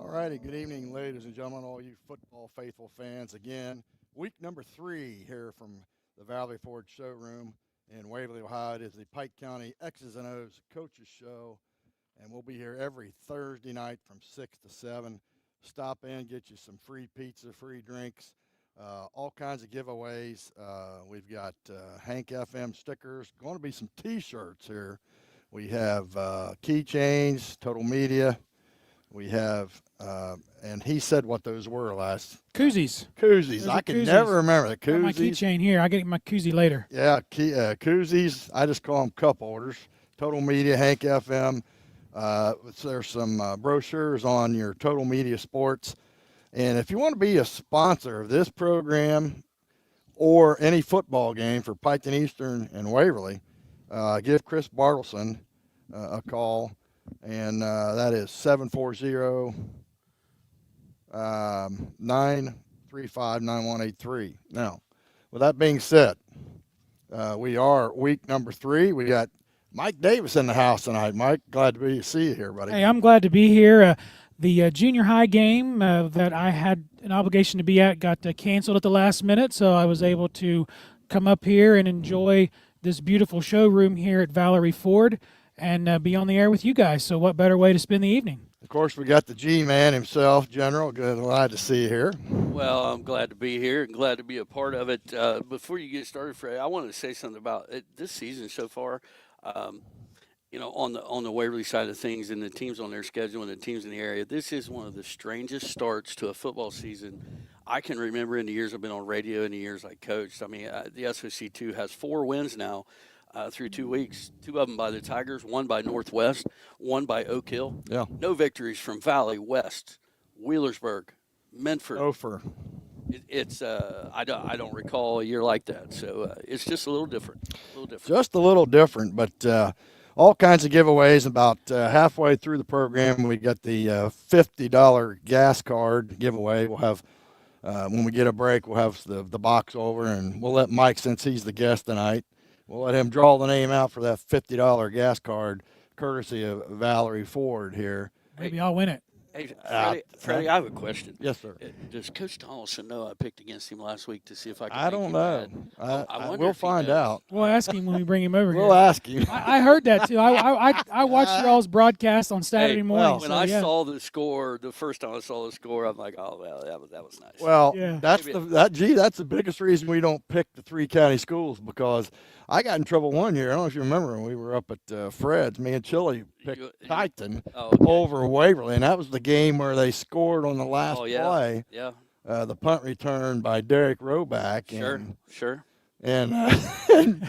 All righty, good evening, ladies and gentlemen, all you football faithful fans. Again, week number 3 here from the Valley Forge Showroom in Waverly, Ohio. It is the Pike County X's and O's Coaches Show, and we'll be here every Thursday night from 6 to 7. Stop in, get you some free pizza, free drinks, all kinds of giveaways. We've got Hank FM stickers, going to be some T-shirts here. We have keychains, Total Media. We have, and he said what those were last. Koozies. Koozies. Those I are can koozies. never remember the Got my koozies. keychain here. I get my koozie later. Yeah, koozies. I just call them cup holders. Total Media, Hank FM. There's some brochures on your Total Media Sports. And if you want to be a sponsor of this program or any football game for Piketon Eastern and Waverly, give Chris Bartleson a call. And that is 740-935-9183. Now, with that being said, we are week number 3. We got Mike Davis in the house tonight. Mike, glad to see you here, buddy. Hey, I'm glad to be here. The junior high game that I had an obligation to be at got canceled at the last minute, so I was able to come up here and enjoy this beautiful showroom here at Valerie Ford and be on the air with you guys. So what better way to spend the evening? Of course, we got the G-Man himself, General. Glad to see you here. Well, I'm glad to be here and glad to be a part of it. Before you get started, Fred, I wanted to say something about it, this season so far. On the Waverly side of things and the teams on their schedule and the teams in the area, this is one of the strangest starts to a football season I can remember in the years I've been on radio and the years I coached. I mean, the SOC2 has 4 wins now. Through 2 weeks, 2 of them by the Tigers, 1 by Northwest, 1 by Oak Hill. Yeah. No victories from Valley, West, Wheelersburg, Medford. Ophir. I don't recall a year like that, so it's just a little different. Just a little different, but all kinds of giveaways. About halfway through the program, we got the $50 gas card giveaway. We'll have, when we get a break, we'll have the box over, and we'll let Mike, since he's the guest tonight, we'll let him draw the name out for that $50 gas card, courtesy of Valerie Ford here. Maybe I'll win it. Hey, Freddie, I have a question. Yes, sir. Does Coach Tomlinson know I picked against him last week to see if I could I don't know. We'll find out. We'll ask him when we bring him over here. We'll ask him. I heard that too. I watched y'all's broadcast on Saturday morning. When I saw the score, the first time I saw the score, I'm like, oh, well, that was nice. Well, yeah. that's the biggest reason we don't pick the 3 county schools, because I got in trouble one year. I don't know if you remember when we were up at Fred's. Me and Chili picked Titan over Waverly, and that was the game where they scored on the last play. Yeah. The punt return by Derek Roback. Sure. And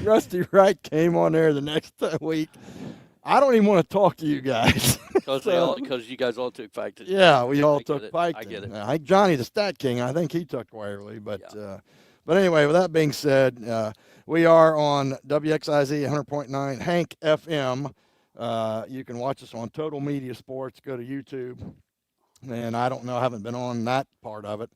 Rusty Wright came on there the next week. I don't even want to talk to you guys. Because you guys all took Piketon. Yeah, we all took Piketon. I get it. I think Johnny the Stat King, I think he took Waverly. But anyway, with that being said, we are on WXIZ 100.9 Hank FM. You can watch us on Total Media Sports. Go to YouTube. And I don't know, I haven't been on that part of it.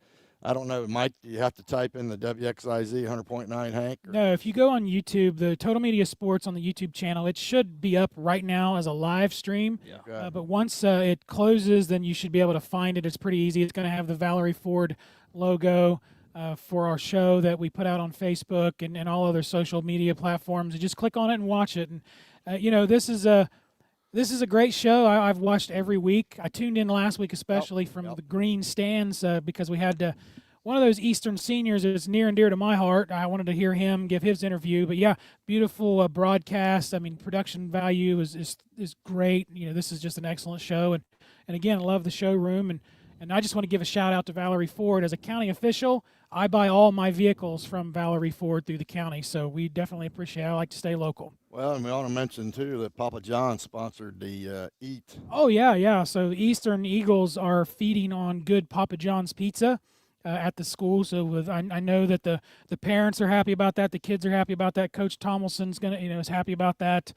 I don't know, Mike, do you have to type in the WXIZ 100.9 Hank? No, if you go on YouTube, the Total Media Sports on the YouTube channel, it should be up right now as a live stream. Yeah. Okay. But once it closes, then you should be able to find it. It's pretty easy. It's going to have the Valerie Ford logo for our show that we put out on Facebook and all other social media platforms. You just click on it and watch it. And, this is a great show. I've watched every week. I tuned in last week, especially from the green stands, because we had one of those Eastern seniors that's near and dear to my heart. I wanted to hear him give his interview. But, yeah, beautiful broadcast. I mean, production value is great. This is just an excellent show. And again, I love the showroom. And I just want to give a shout-out to Valerie Ford. As a county official, I buy all my vehicles from Valerie Ford through the county, so we definitely appreciate it. I like to stay local. Well, and we ought to mention, too, that Papa John sponsored the Eat. Oh, yeah. So the Eastern Eagles are feeding on good Papa John's pizza at the school. So I know that the parents are happy about that. The kids are happy about that. Coach Tomlinson's is happy about that.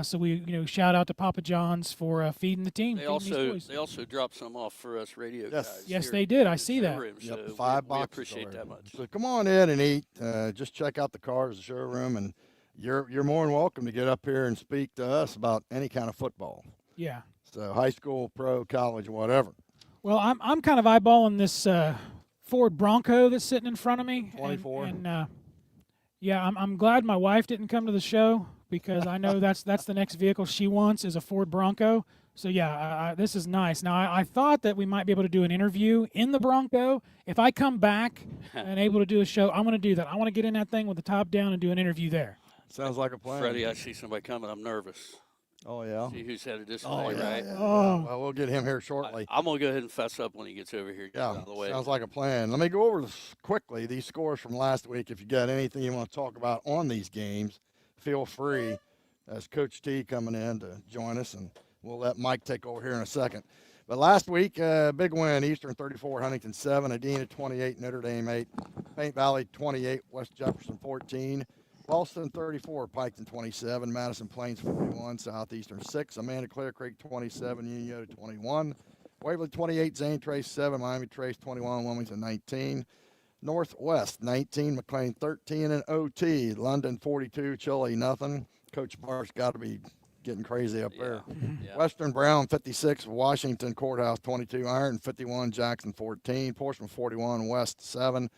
So we shout out to Papa John's for feeding the team. They also dropped some off for us radio guys. Yes, they did. I see that. Yep, So 5 we boxes. appreciate already. that much. So come on in and eat. Just check out the cars, the showroom, and you're more than welcome to get up here and speak to us about any kind of football. Yeah. So high school, pro, college, whatever. Well, I'm kind of eyeballing this Ford Bronco that's sitting in front of me. 24. And yeah, I'm glad my wife didn't come to the show because I know that's the next vehicle she wants is a Ford Bronco. So yeah, this is nice. Now I thought that we might be able to do an interview in the Bronco. If I come back and able to do a show, I want to do that. I want to get in that thing with the top down and do an interview there. Sounds like a plan. Freddie, I see somebody coming. I'm nervous. Oh, yeah. See who's headed this Oh, way, yeah, right? yeah, Oh. yeah. Well, we'll get him here shortly. I'm going to go ahead and fess up when he gets over here. Get Yeah, out of the way. sounds like a plan. Let me go over quickly these scores from last week. If you got anything you want to talk about on these games, feel free. As Coach T coming in to join us, and we'll let Mike take over here in a second. But last week, big win: Eastern 34, Huntington 7, Adena 28, Notre Dame 8, Paint Valley 28, West Jefferson 14, Boston 34, Piketon 27, Madison Plains 41, Southeastern 6, Amanda Clear Creek 27, Union 21, Waverly 28, Zane Trace 7, Miami Trace 21, Wilmington 19, Northwest 19, McLean 13, and OT, London 42, Chile nothing. Coach Barr's got to be getting crazy up there. Yeah. Western Brown 56, Washington Courthouse 22, Iron 51, Jackson 14, Portsmouth 41, West 7,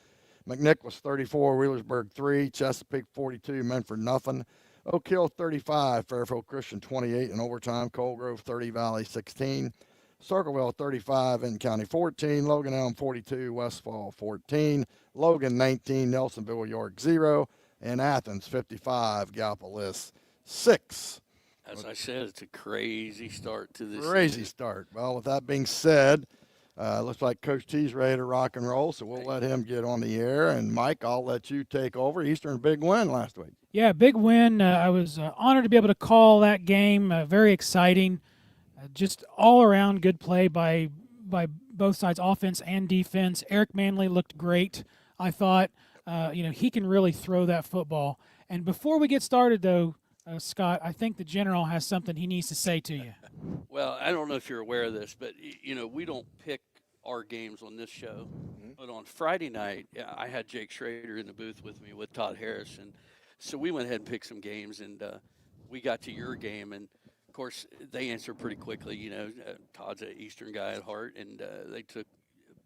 McNicholas 34, Wheelersburg 3, Chesapeake 42, Menford nothing, Oak Hill 35, Fairfield Christian 28 in overtime, Cold Grove 30, Valley 16, Circleville 35, Benton County 14, Logan Elm 42, Westfall 14, Logan 19, Nelsonville York 0, and Athens 55, Gallipolis 6. As I said, it's a crazy start to this. Crazy season. start. Well, with that being said, looks like Coach T's ready to rock and roll, so we'll let him get on the air. And Mike, I'll let you take over. Eastern big win last week. Yeah, big win. I was honored to be able to call that game. Very exciting. Just all around good play by both sides, offense and defense. Eric Manley looked great. I thought, he can really throw that football. And before we get started, though, Scott, I think the general has something he needs to say to you. Well, I don't know if you're aware of this, but we don't pick our games on this show. But on Friday night, I had Jake Schrader in the booth with me with Todd Harris, and so we went ahead and picked some games, and we got to your game, and of course they answered pretty quickly. Todd's an Eastern guy at heart, and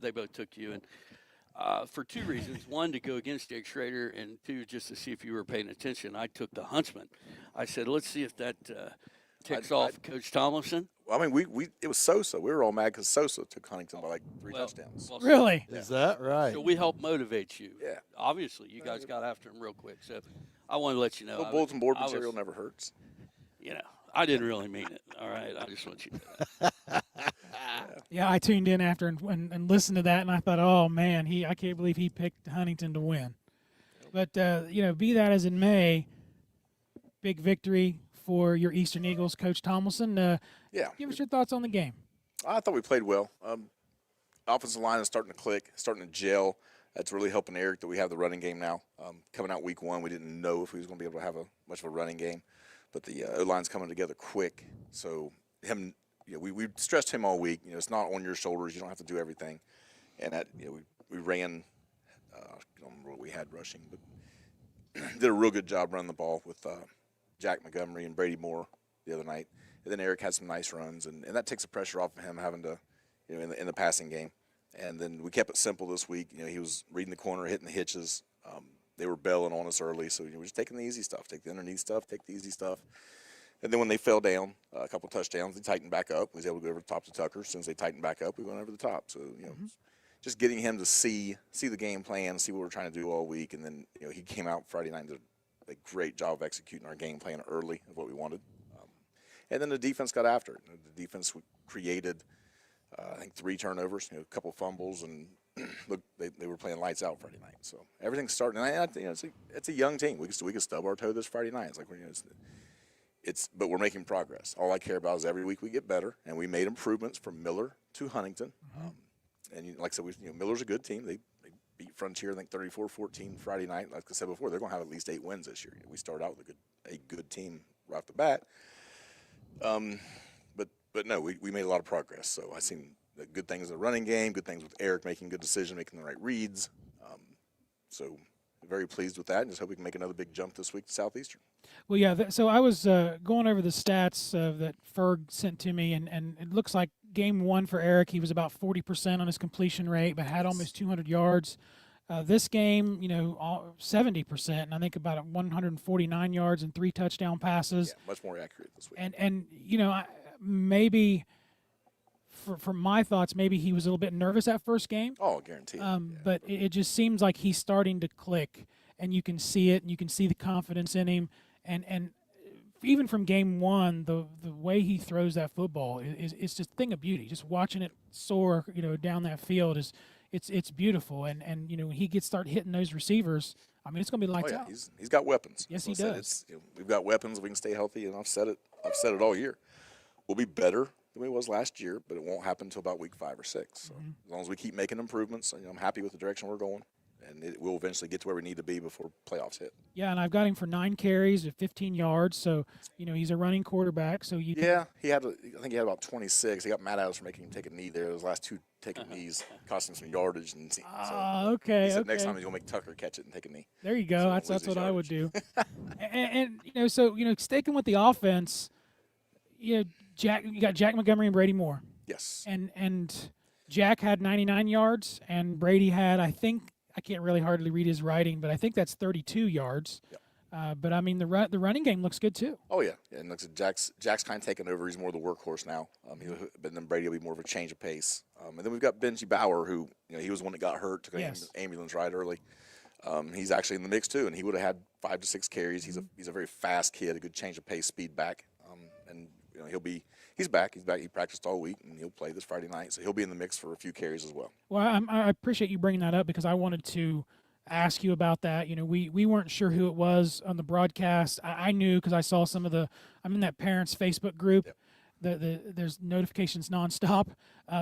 they both took you, and for two reasons: one, to go against Jake Schrader, and two, just to see if you were paying attention. I took the Huntsman. I said, let's see if that ticks off Coach Tomlinson. Well, I mean, it was Sosa. We were all mad because Sosa took Huntington by like three touchdowns. Well, Really? Is that right? So we helped motivate you. Yeah. Obviously, you guys got after him real quick. So I want to let you know. The bulletin board material never hurts. I didn't really mean it. All right. I just want you to know. Yeah, I tuned in after and listened to that, and I thought, oh, man, I can't believe he picked Huntington to win. But, be that as it may, big victory for your Eastern Eagles, Coach Tomlinson. Yeah. Give us your thoughts on the game. I thought we played well. Offensive line is starting to click, starting to gel. That's really helping Eric that we have the running game now. Coming out week one, we didn't know if he was going to be able to have much of a running game. But the O-line's coming together quick. So we stressed him all week. It's not on your shoulders. You don't have to do everything. And that we ran. I don't remember what we had rushing, but did a real good job running the ball with Jack Montgomery and Brady Moore the other night. And then Eric had some nice runs, and that takes the pressure off of him having to, in the passing game. And then we kept it simple this week. He was reading the corner, hitting the hitches. They were bailing on us early, so we're just taking the easy stuff, take the underneath stuff, take the easy stuff. And then when they fell down, a couple touchdowns, they tightened back up. We was able to go over the top to Tucker. As soon as they tightened back up, we went over the top. So, just getting him to see the game plan, see what we're trying to do all week. And then, he came out Friday night and did a great job of executing our game plan early of what we wanted. And then the defense got after it. The defense created, I think, 3 turnovers, a couple fumbles, and look, they were playing lights out Friday night. So everything's starting. And it's a young team. We can stub our toe this Friday night. It's like but we're making progress. All I care about is every week we get better, and we made improvements from Miller to Huntington. And like I said, Miller's a good team. They beat Frontier, I think 34-14 Friday night. Like I said before, they're going to have at least 8 wins this year. We start out with a good team right off the bat. But no, we made a lot of progress. So I seen the good things in the running game, good things with Eric making good decisions, making the right reads. So very pleased with that, and just hope we can make another big jump this week to Southeastern. Well, yeah, so I was going over the stats that Ferg sent to me, and it looks like game one for Eric, he was about 40% on his completion rate, but had almost 200 yards. This game, 70%, and I think about 149 yards and 3 touchdown passes. Yeah, much more accurate this week. And maybe for my thoughts, maybe he was a little bit nervous that first game. Oh, guaranteed. But it just seems like he's starting to click, and you can see it, and you can see the confidence in him, and even from game one, the way he throws that football is just a thing of beauty. Just watching it soar, down that field it's beautiful, and when he start hitting those receivers, I mean, it's going to be lights out. He's got weapons. Yes, That's he what I does. said. We've got weapons. We can stay healthy, and I've said it all year. We'll be better than we was last year, but it won't happen until about week 5 or 6. So as long as we keep making improvements, I'm happy with the direction we're going, and we'll eventually get to where we need to be before playoffs hit. Yeah, and I've got him for 9 carries at 15 yards, so he's a running quarterback. So I think he had about 26. He got mad at us for making him take a knee there. Those last 2 taking knees cost him some yardage, and so okay. he said Okay. next time he's gonna make Tucker catch it and take a knee. There you go. So That's lose his what I would do. yardage. and sticking with the offense, you got Jack Montgomery and Brady Moore, Yes. and Jack had 99 yards, and Brady had, I think, I can't really hardly read his writing, but I think that's 32 yards. Yep. But I mean, the running game looks good too. Oh yeah, and looks Jack's kind of taken over. He's more the workhorse now. But then Brady will be more of a change of pace. And then we've got Benji Bauer, who he was the one that got hurt, took an Yes. ambulance ride early. He's actually in the mix too, and he would have had 5 to 6 carries. He's a very fast kid, a good change of pace, speed back. And he's back. He practiced all week, and he'll play this Friday night, so he'll be in the mix for a few carries as well. Well, I appreciate you bringing that up because I wanted to ask you about that. We weren't sure who it was on the broadcast. I knew because I saw some of I'm in that parents' Facebook group. Yep. There's notifications nonstop,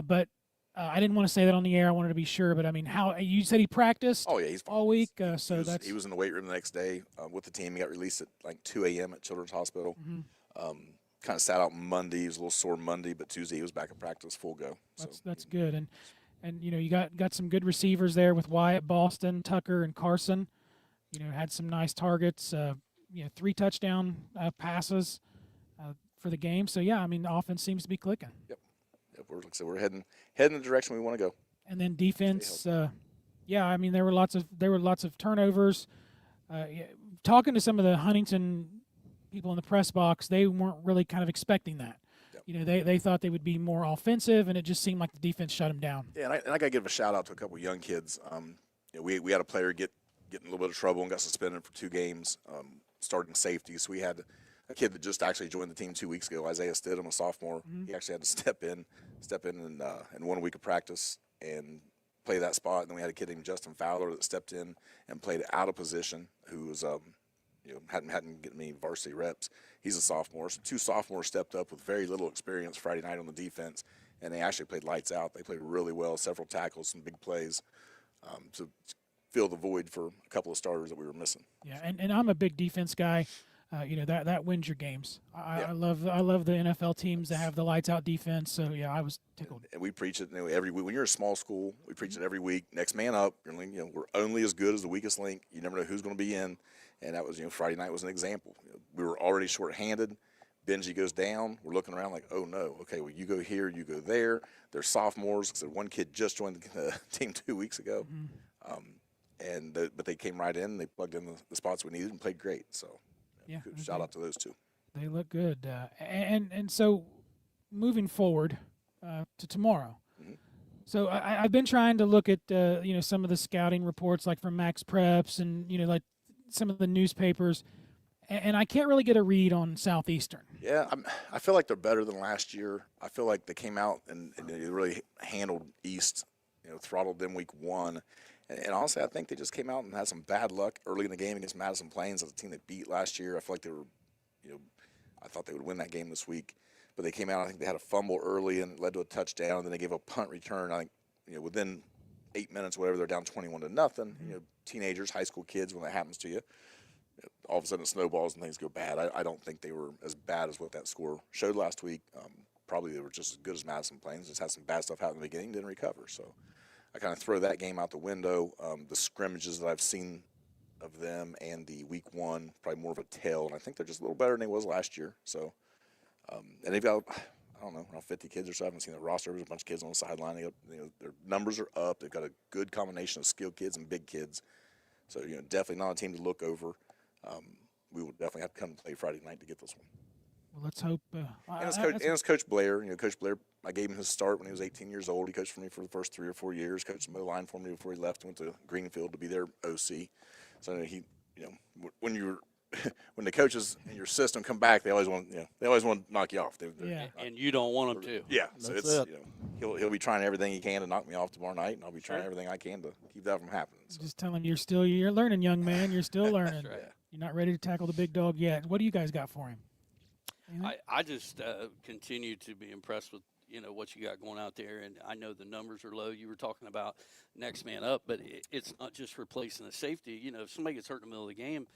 but I didn't want to say that on the air. I wanted to be sure. But I mean, how you said he practiced? Oh yeah, he's fine. all week. He was in the weight room the next day with the team. He got released at like 2 a.m. at Children's Hospital. Kind of sat out Monday. He was a little sore Monday, but Tuesday he was back at practice full go. That's good. And you got some good receivers there with Wyatt, Boston, Tucker, and Carson. Had some nice targets. 3 touchdown passes for the game. So yeah, I mean, the offense seems to be clicking. Yep. We're heading the direction we want to go. And then defense, I mean, there were lots of turnovers. Talking to some of the Huntington people in the press box, they weren't really kind of expecting that. Yep. They thought they would be more offensive, and it just seemed like the defense shut them down. Yeah, and I got to give a shout out to a couple of young kids. We had a player get in a little bit of trouble and got suspended for 2 games, starting safety. So we had a kid that just actually joined the team 2 weeks ago, Isaiah Stidham, a sophomore. He actually had to step in in 1 week of practice and play that spot. And then we had a kid named Justin Fowler that stepped in and played out of position, who was hadn't gotten any varsity reps. He's a sophomore. So 2 sophomores stepped up with very little experience Friday night on the defense, and they actually played lights out. They played really well, several tackles, some big plays, to fill the void for a couple of starters that we were missing. Yeah, and I'm a big defense guy. That wins your games. I love the NFL teams that have the lights out defense. So yeah, I was tickled. And we preach it every week. When you're a small school, we preach it every week. Next man up. We're only as good as the weakest link. You never know who's going to be in. And that was, Friday night was an example. We were already shorthanded. Benji goes down. We're looking around like, oh no. Okay, well you go here, you go there. They're sophomores. So one kid just joined the team 2 weeks ago, but they came right in. They plugged in the spots we needed and played great. So Yeah, shout out to those 2. They look good. And so moving forward to tomorrow. So I've been trying to look at some of the scouting reports, like from Max Preps and like some of the newspapers, and I can't really get a read on Southeastern. Yeah, I feel like they're better than last year. I feel like they came out and they really handled East, throttled them week 1. And honestly, I think they just came out and had some bad luck early in the game against Madison Plains, as a team they beat last year. I feel like they were, I thought they would win that game this week. But they came out, I think they had a fumble early and it led to a touchdown, and then they gave a punt return. I think, within 8 minutes, whatever, they're down 21-0. Teenagers, high school kids, when that happens to you, all of a sudden it snowballs and things go bad. I don't think they were as bad as what that score showed last week. Probably they were just as good as Madison Plains. Just had some bad stuff happen in the beginning, didn't recover. So I kind of throw that game out the window. The scrimmages that I've seen of them and the week 1, probably more of a tell. And I think they're just a little better than they was last year. So, and they've got, I don't know, around 50 kids or so. I haven't seen the roster. There's a bunch of kids on the sideline. Their numbers are up. They've got a good combination of skilled kids and big kids. So, definitely not a team to look over. We will definitely have to come and play Friday night to get this one. Well, let's hope. And it's Coach Blair. Coach Blair, I gave him his start when he was 18 years old. He coached for me for the first 3 or 4 years, coached the line for me before he left and went to Greenfield to be their OC. So he, when the coaches in your system come back, they always want to knock you off. Yeah. And you don't want them to. Yeah. So That's it's, it. he'll be trying everything he can to knock me off tomorrow night, and I'll be trying everything I can to keep that from happening. So. Just tell him you're learning, young man. You're still learning. right. You're not ready to tackle the big dog yet. What do you guys got for him? Anything? I just continue to be impressed with what you got going out there, and I know the numbers are low. You were talking about next man up, but it's not just replacing the safety. If somebody gets hurt in the middle of the game,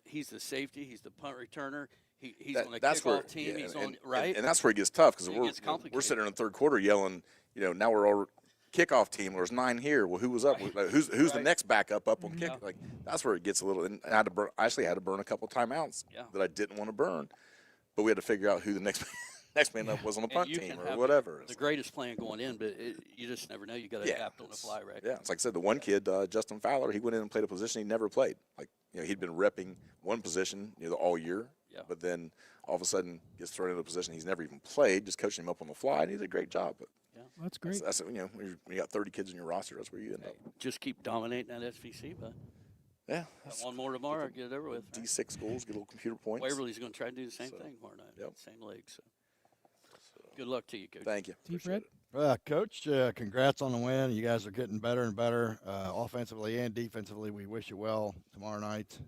he's the safety, he's the punt returner, he's on the kickoff team, yeah, he's on right, and that's where it gets tough because gets we're complicated. sitting in the third quarter yelling, now we're all kickoff team. There's 9 here. Well, who was up? Right. Who's the Right. next backup up on kick? Yeah. Like that's where it gets a little. And I actually had to burn a couple timeouts that I didn't want to burn, but we had to figure out who the next man up was on the And punt you team can or have whatever. the greatest plan going in, but you just never know. You got to adapt on the fly, right? Yeah, it's like I said, the one kid, Justin Fowler, he went in and played a position he never played. Like he'd been repping one position all year, but then all of a sudden gets thrown into a position he's never even played. Just coaching him up on the fly, and he did a great job. But That's great. that's when you got 30 kids in your roster, that's where you end up. Just keep dominating that SVC, but Yeah, one more tomorrow, get it over with. Right? D6 schools get a little computer points. Waverly's going to try to do the same thing tomorrow night. Yep. Same league. So good luck to you, Coach. Thank you. T-Fred? Coach, congrats on the win. You guys are getting better and better, offensively and defensively. We wish you well tomorrow night.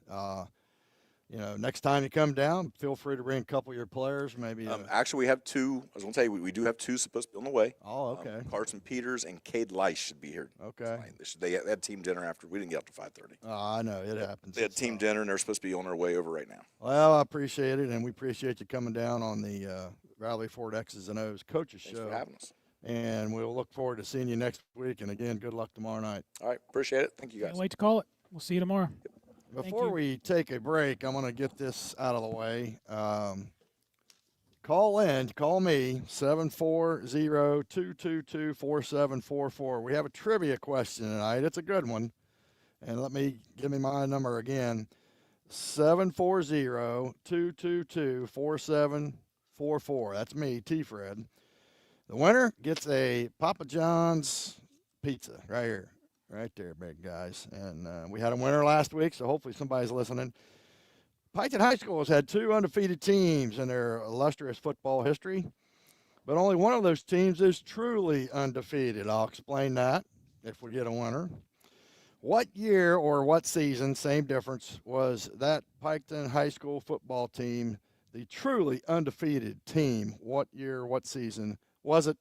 Next time you come down, feel free to bring a couple of your players. Maybe. Actually, we have 2. I was going to tell you, we do have 2 supposed to be on the way. Oh, okay. Carson Peters and Cade Leish should be here. Okay. tonight. They had team dinner after. We didn't get up to 5:30. I know it happens. They had team dinner, and they're supposed to be on their way over right now. Well, I appreciate it, and we appreciate you coming down on the Valley Ford X's and O's coaches Thanks show. for having us. And we'll look forward to seeing you next week. And again, good luck tomorrow night. All right, appreciate it. Thank you guys. Can't wait to call it. We'll see you tomorrow. Before you. we take a break, I'm going to get this out of the way. Call me, 740-222-4744. We have a trivia question tonight. It's a good one. And give me my number again, 740-222-4744. That's me, T-Fred. The winner gets a Papa John's pizza right here. Right there, big guys. And we had a winner last week, so hopefully somebody's listening. Piketon High School has had 2 undefeated teams in their illustrious football history, but only one of those teams is truly undefeated. I'll explain that if we get a winner. What year or what season, same difference, was that Piketon High School football team the truly undefeated team? What year, what season was it?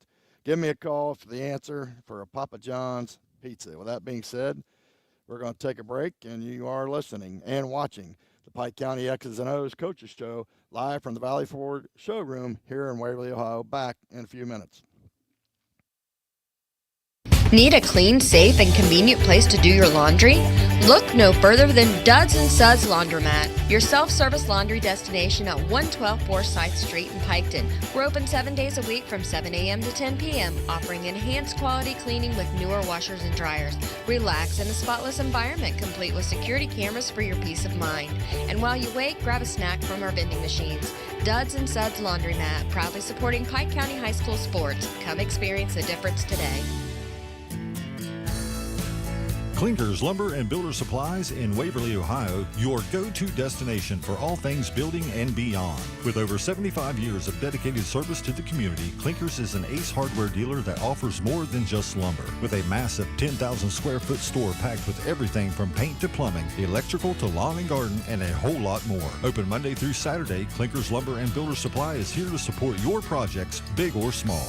Give me a call for the answer for a Papa John's pizza. With that being said, we're going to take a break, and you are listening and watching the Pike County X's and O's Coaches Show live from the Valley Ford showroom here in Waverly, Ohio. Back in a few minutes. Need a clean, safe, and convenient place to do your laundry? Look no further than Duds and Suds Laundromat, your self-service laundry destination at 112 Forsyth Street in Piketon. We're open 7 days a week from 7 a.m. to 10 p.m., offering enhanced quality cleaning with newer washers and dryers. Relax in a spotless environment, complete with security cameras for your peace of mind. And while you wait, grab a snack from our vending machines. Duds and Suds Laundromat, proudly supporting Pike County High School sports. Come experience the difference today. Clinkers Lumber and Builder Supplies in Waverly, Ohio, your go-to destination for all things building and beyond. With over 75 years of dedicated service to the community, Clinkers is an Ace Hardware dealer that offers more than just lumber. With a massive 10,000 square foot store packed with everything from paint to plumbing, electrical to lawn and garden, and a whole lot more. Open Monday through Saturday, Clinkers Lumber and Builder Supply is here to support your projects, big or small.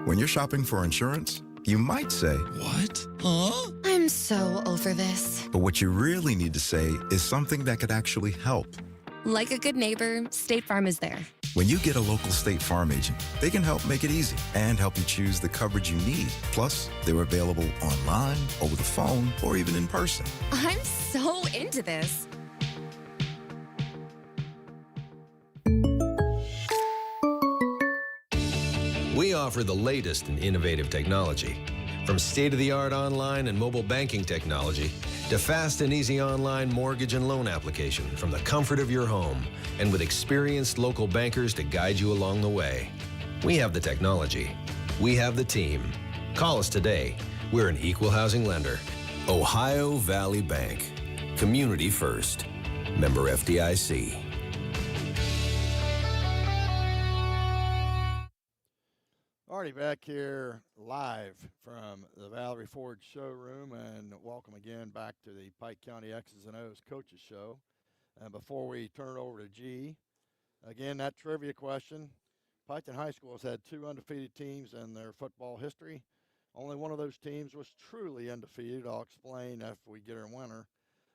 When you're shopping for insurance, you might say, "What? Huh?" I'm so over this. But what you really need to say is something that could actually help. Like a good neighbor, State Farm is there. When you get a local State Farm agent, they can help make it easy and help you choose the coverage you need. Plus, they're available online, over the phone, or even in person. I'm so into this. We offer the latest in innovative technology, from state-of-the-art online and mobile banking technology to fast and easy online mortgage and loan application from the comfort of your home, and with experienced local bankers to guide you along the way. We have the technology. We have the team. Call us today. We're an equal housing lender. Ohio Valley Bank. Community first. Member FDIC. Already back here live from the Valerie Ford showroom, and welcome again back to the Pike County X's and O's Coaches Show. And before we turn it over to G, again, that trivia question. Piketon High School has had 2 undefeated teams in their football history. Only one of those teams was truly undefeated. I'll explain after we get our winner.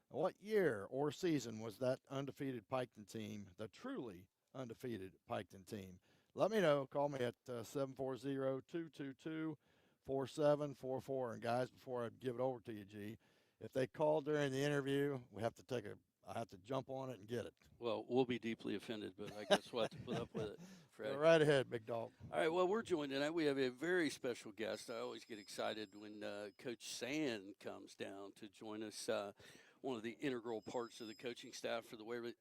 What year or season was that undefeated Piketon team, the truly undefeated Piketon team? Let me know. Call me at 740-222-4744. And guys, before I give it over to you, G, if they call during the interview, I have to jump on it and get it. Well, we'll be deeply offended, but I guess we'll have to put up with it, Fred. Go right ahead, big dog. All right, well, we're joined tonight. We have a very special guest. I always get excited when Coach Sand comes down to join us. One of the integral parts of the coaching staff for the Waverly.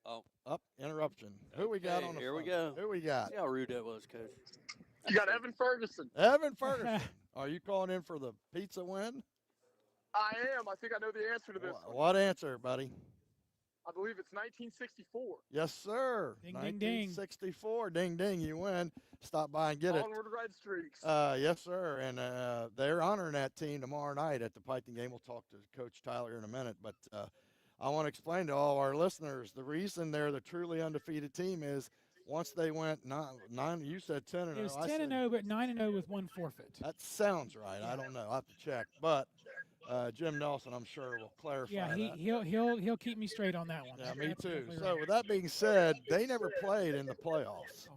Interruption. Who we got on the Here phone? we go. Who we got? See how rude that was, Coach. You got Evan Ferguson. Evan Ferguson. Are you calling in for the pizza win? I am. I think I know the answer to this one. What answer, buddy? I believe it's 1964. Yes, sir. Ding, ding, ding. 1964. Ding, ding. You win. Stop by and get it. Onward Red Streaks. Yes, sir. And they're honoring that team tomorrow night at the Piketon game. We'll talk to Coach Tyler in a minute. But I want to explain to all our listeners the reason they're the truly undefeated team is once they went nine you said 10 and 0. It was 10 and 0, but 9 and 0 with 1 forfeit. That sounds right. I don't know. I'll have to check. But Jim Nelson, I'm sure, will clarify Yeah, that. he'll keep me straight on that one. Yeah, me too. Absolutely So right. with that being said, they never played in the playoffs.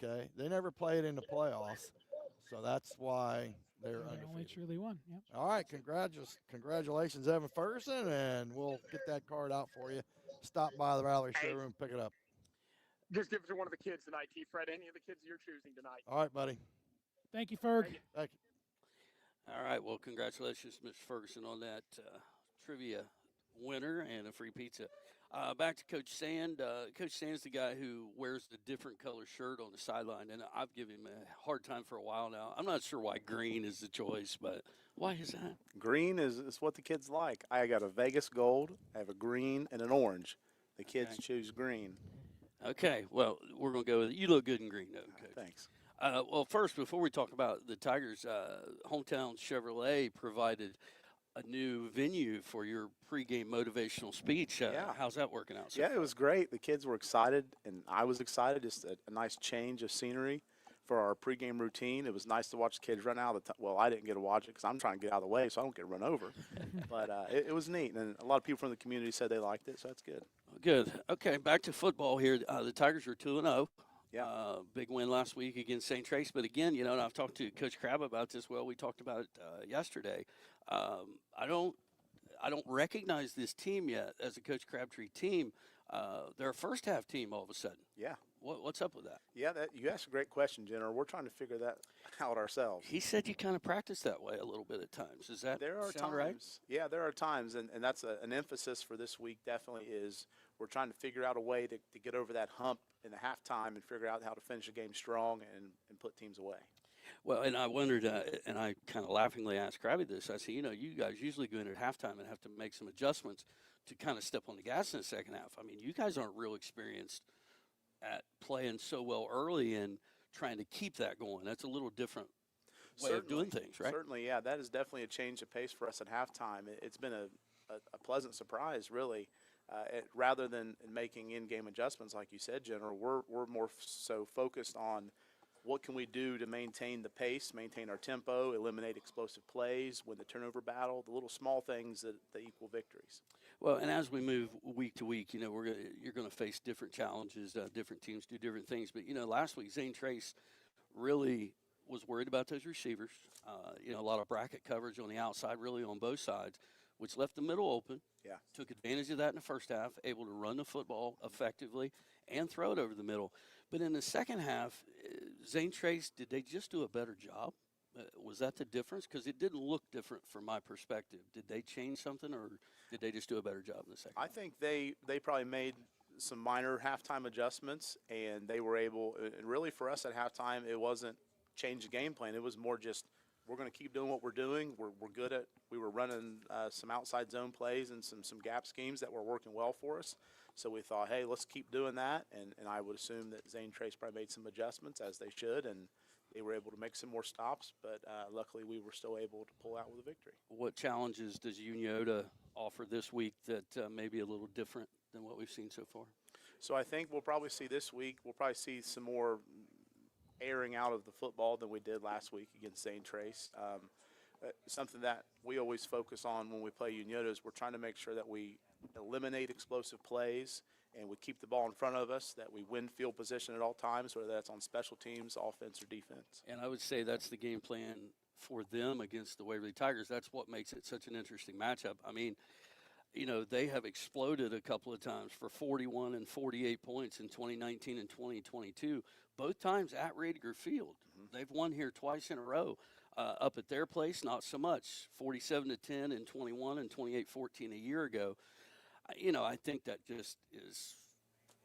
Okay, they never played in the playoffs, so that's why they're They only undefeated. truly won. Yep. All right, congratulations, Evan Ferguson, and we'll get that card out for you. Stop by the Valerie showroom, pick it up. Just give it to one of the kids tonight, T. Fred. Any of the kids you're choosing tonight. All right, buddy. Thank you, Ferg. Thank you. All right, well, congratulations, Mr. Ferguson, on that trivia winner and a free pizza. Back to Coach Sand. Coach Sand's the guy who wears the different color shirt on the sideline, and I've given him a hard time for a while now. I'm not sure why green is the choice, but why is that? Green is what the kids like. I got a Vegas gold, I have a green, and an orange. The kids choose green. Okay, well, we're going to go with it. You look good in green, though, Coach. Thanks. Well, first, before we talk about the Tigers, Hometown Chevrolet provided a new venue for your pregame motivational speech. Yeah. How's that working out? So Yeah, it was great. The kids were excited, and I was excited. Just a nice change of scenery for our pregame routine. It was nice to watch the kids run out of the well, I didn't get to watch it because I'm trying to get out of the way so I don't get run over. But it was neat, and a lot of people from the community said they liked it, so that's good. Good. Okay, back to football here. The Tigers are 2-0. Yeah. Big win last week against St. Trace. But again, you know, and I've talked to Coach Crabb about this. Well, we talked about it yesterday. I don't recognize this team yet as a Coach Crabtree team. They're a first half team all of a sudden. Yeah. What's up with that? Yeah, you asked a great question, Jenner. We're trying to figure that out ourselves. He said you kind of practice that way a little bit at times. Is that There are sound times. right? Yeah, there are times, and that's an emphasis for this week definitely is we're trying to figure out a way to get over that hump in the halftime and figure out how to finish the game strong and put teams away. Well, and I wondered, and I kind of laughingly asked Krabby this. I said, you know, you guys usually go in at halftime and have to make some adjustments to kind of step on the gas in the second half. I mean, you guys aren't real experienced at playing so well early and trying to keep that going. That's a little different way of doing things, right? Certainly, yeah. That is definitely a change of pace for us at halftime. It's been a pleasant surprise, really. Rather than making in-game adjustments, like you said, General, we're more so focused on what can we do to maintain the pace, maintain our tempo, eliminate explosive plays, win the turnover battle, the little small things that equal victories. Well, and as we move week to week, you know, you're going to face different challenges. Different teams do different things. But, you know, last week, Zane Trace really was worried about those receivers. You know, a lot of bracket coverage on the outside, really on both sides, which left the middle open. Yeah. Took advantage of that in the first half, able to run the football effectively and throw it over the middle. But in the second half, Zane Trace, did they just do a better job? Was that the difference? Because it didn't look different from my perspective. Did they change something, or did they just do a better job in the second? I think they probably made some minor halftime adjustments, and they were able. And really, for us at halftime, it wasn't change the game plan. It was more just we're going to keep doing what we're doing. We're good at. We were running some outside zone plays and some gap schemes that were working well for us. So we thought, hey, let's keep doing that. And I would assume that Zane Trace probably made some adjustments as they should, and they were able to make some more stops. But luckily, we were still able to pull out with a victory. What challenges does Unioda offer this week that may be a little different than what we've seen so far? So I think we'll probably see this week, we'll probably see some more airing out of the football than we did last week against Zane Trace. Something that we always focus on when we play Unioda is we're trying to make sure that we eliminate explosive plays and we keep the ball in front of us, that we win field position at all times, whether that's on special teams, offense, or defense. And I would say that's the game plan for them against the Waverly Tigers. That's what makes it such an interesting matchup. I mean, you know, they have exploded a couple of times for 41 and 48 points in 2019 and 2022, both times at Radiger Field. They've won here twice in a row. Up at their place, not so much. 47-10 in 21 and 28-14 a year ago. You know, I think that just is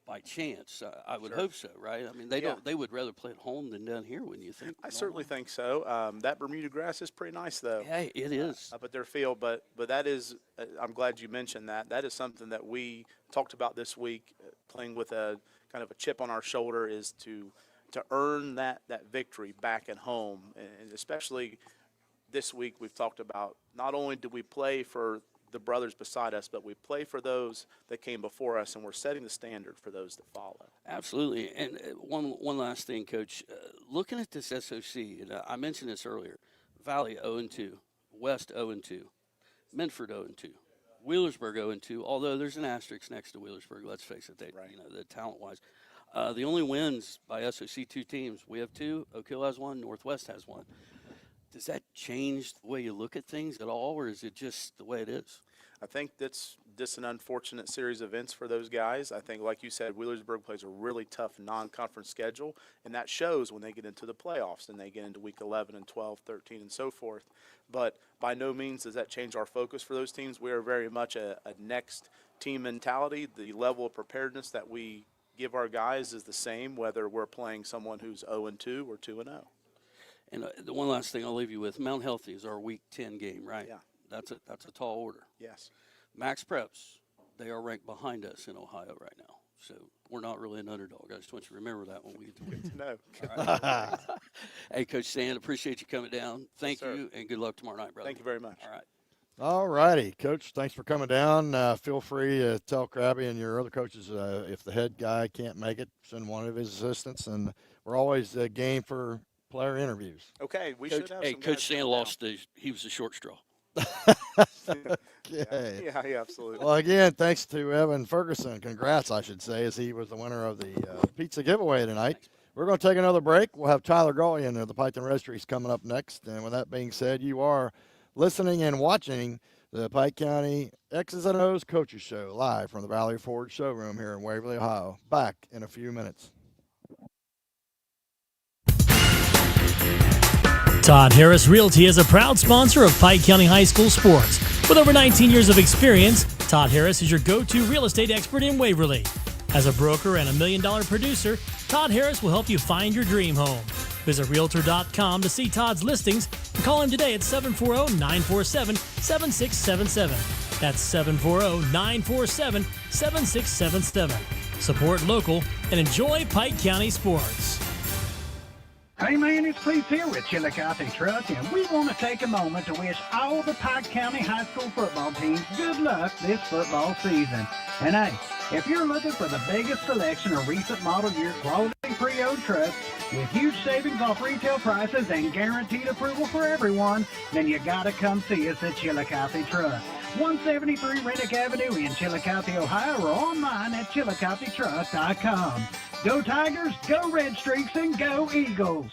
by chance. I would hope so, right? I mean, they don't. They would rather play at home than down here, wouldn't you think? I certainly think so. That Bermuda grass is pretty nice, though. Hey, it is. Up at their field, but that is. I'm glad you mentioned that. That is something that we talked about this week. Playing with a kind of a chip on our shoulder is to earn that victory back at home, and especially this week we've talked about not only do we play for the brothers beside us, but we play for those that came before us, and we're setting the standard for those that follow. Absolutely. And one last thing, Coach. Looking at this SOC, and I mentioned this earlier, Valley 0-2, West 0-2, Minford 0-2, Wheelersburg 0-2, although there's an asterisk next to Wheelersburg, let's face it, you know, the talent-wise. The only wins by SOC 2 teams, we have 2, Oak Hill has 1, Northwest has 1. Does that change the way you look at things at all, or is it just the way it is? I think that's just an unfortunate series of events for those guys. I think, like you said, Wheelersburg plays a really tough non-conference schedule, and that shows when they get into the playoffs and they get into week 11 and 12, 13, and so forth. But by no means does that change our focus for those teams. We are very much a next team mentality. The level of preparedness that we give our guys is the same, whether we're playing someone who's 0-2 or 2-0. And the one last thing I'll leave you with, Mount Healthy is our Week 10 game, right? Yeah. That's a tall order. Yes. Max Preps, they are ranked behind us in Ohio right now. So we're not really an underdog. I just want you to remember that when we get to Week 10. No. Right. Hey, Coach Sand, appreciate you coming down. Thank Yes, you, and good luck tomorrow night, brother. Thank you very much. All right. All righty, Coach, thanks for coming down. Feel free to tell Krabby and your other coaches if the head guy can't make it, send one of his assistants. And we're always game for player interviews. Okay, we Coach, should have hey, some Coach guys Sand come lost. He was the short straw. Okay. Yeah, absolutely. Well, again, thanks to Evan Ferguson. Congrats, I should say, as he was the winner of the pizza giveaway tonight. We're going to take another break. We'll have Tyler Gullion of the Piketon Registries coming up next. And with that being said, you are listening and watching the Pike County X's and O's Coaches Show live from the Valley Forge showroom here in Waverly, Ohio. Back in a few minutes. Todd Harris Realty is a proud sponsor of Pike County High School sports. With over 19 years of experience, Todd Harris is your go-to real estate expert in Waverly. As a broker and $1 million producer, Todd Harris will help you find your dream home. Visit Realtor.com to see Todd's listings and call him today at 740-947-7677. That's 740-947-7677. Support local and enjoy Pike County sports. Hey man, it's Cleve here with Chillicothe Truck, and we want to take a moment to wish all the Pike County high school football teams good luck this football season. And hey, if you're looking for the biggest selection of recent model year quality pre-owned trucks with huge savings off retail prices and guaranteed approval for everyone, then you gotta come see us at Chillicothe Truck. 173 Rennick Avenue in Chillicothe, Ohio, or online at chillicothetruck.com. Go Tigers, go Red Streaks, and go Eagles.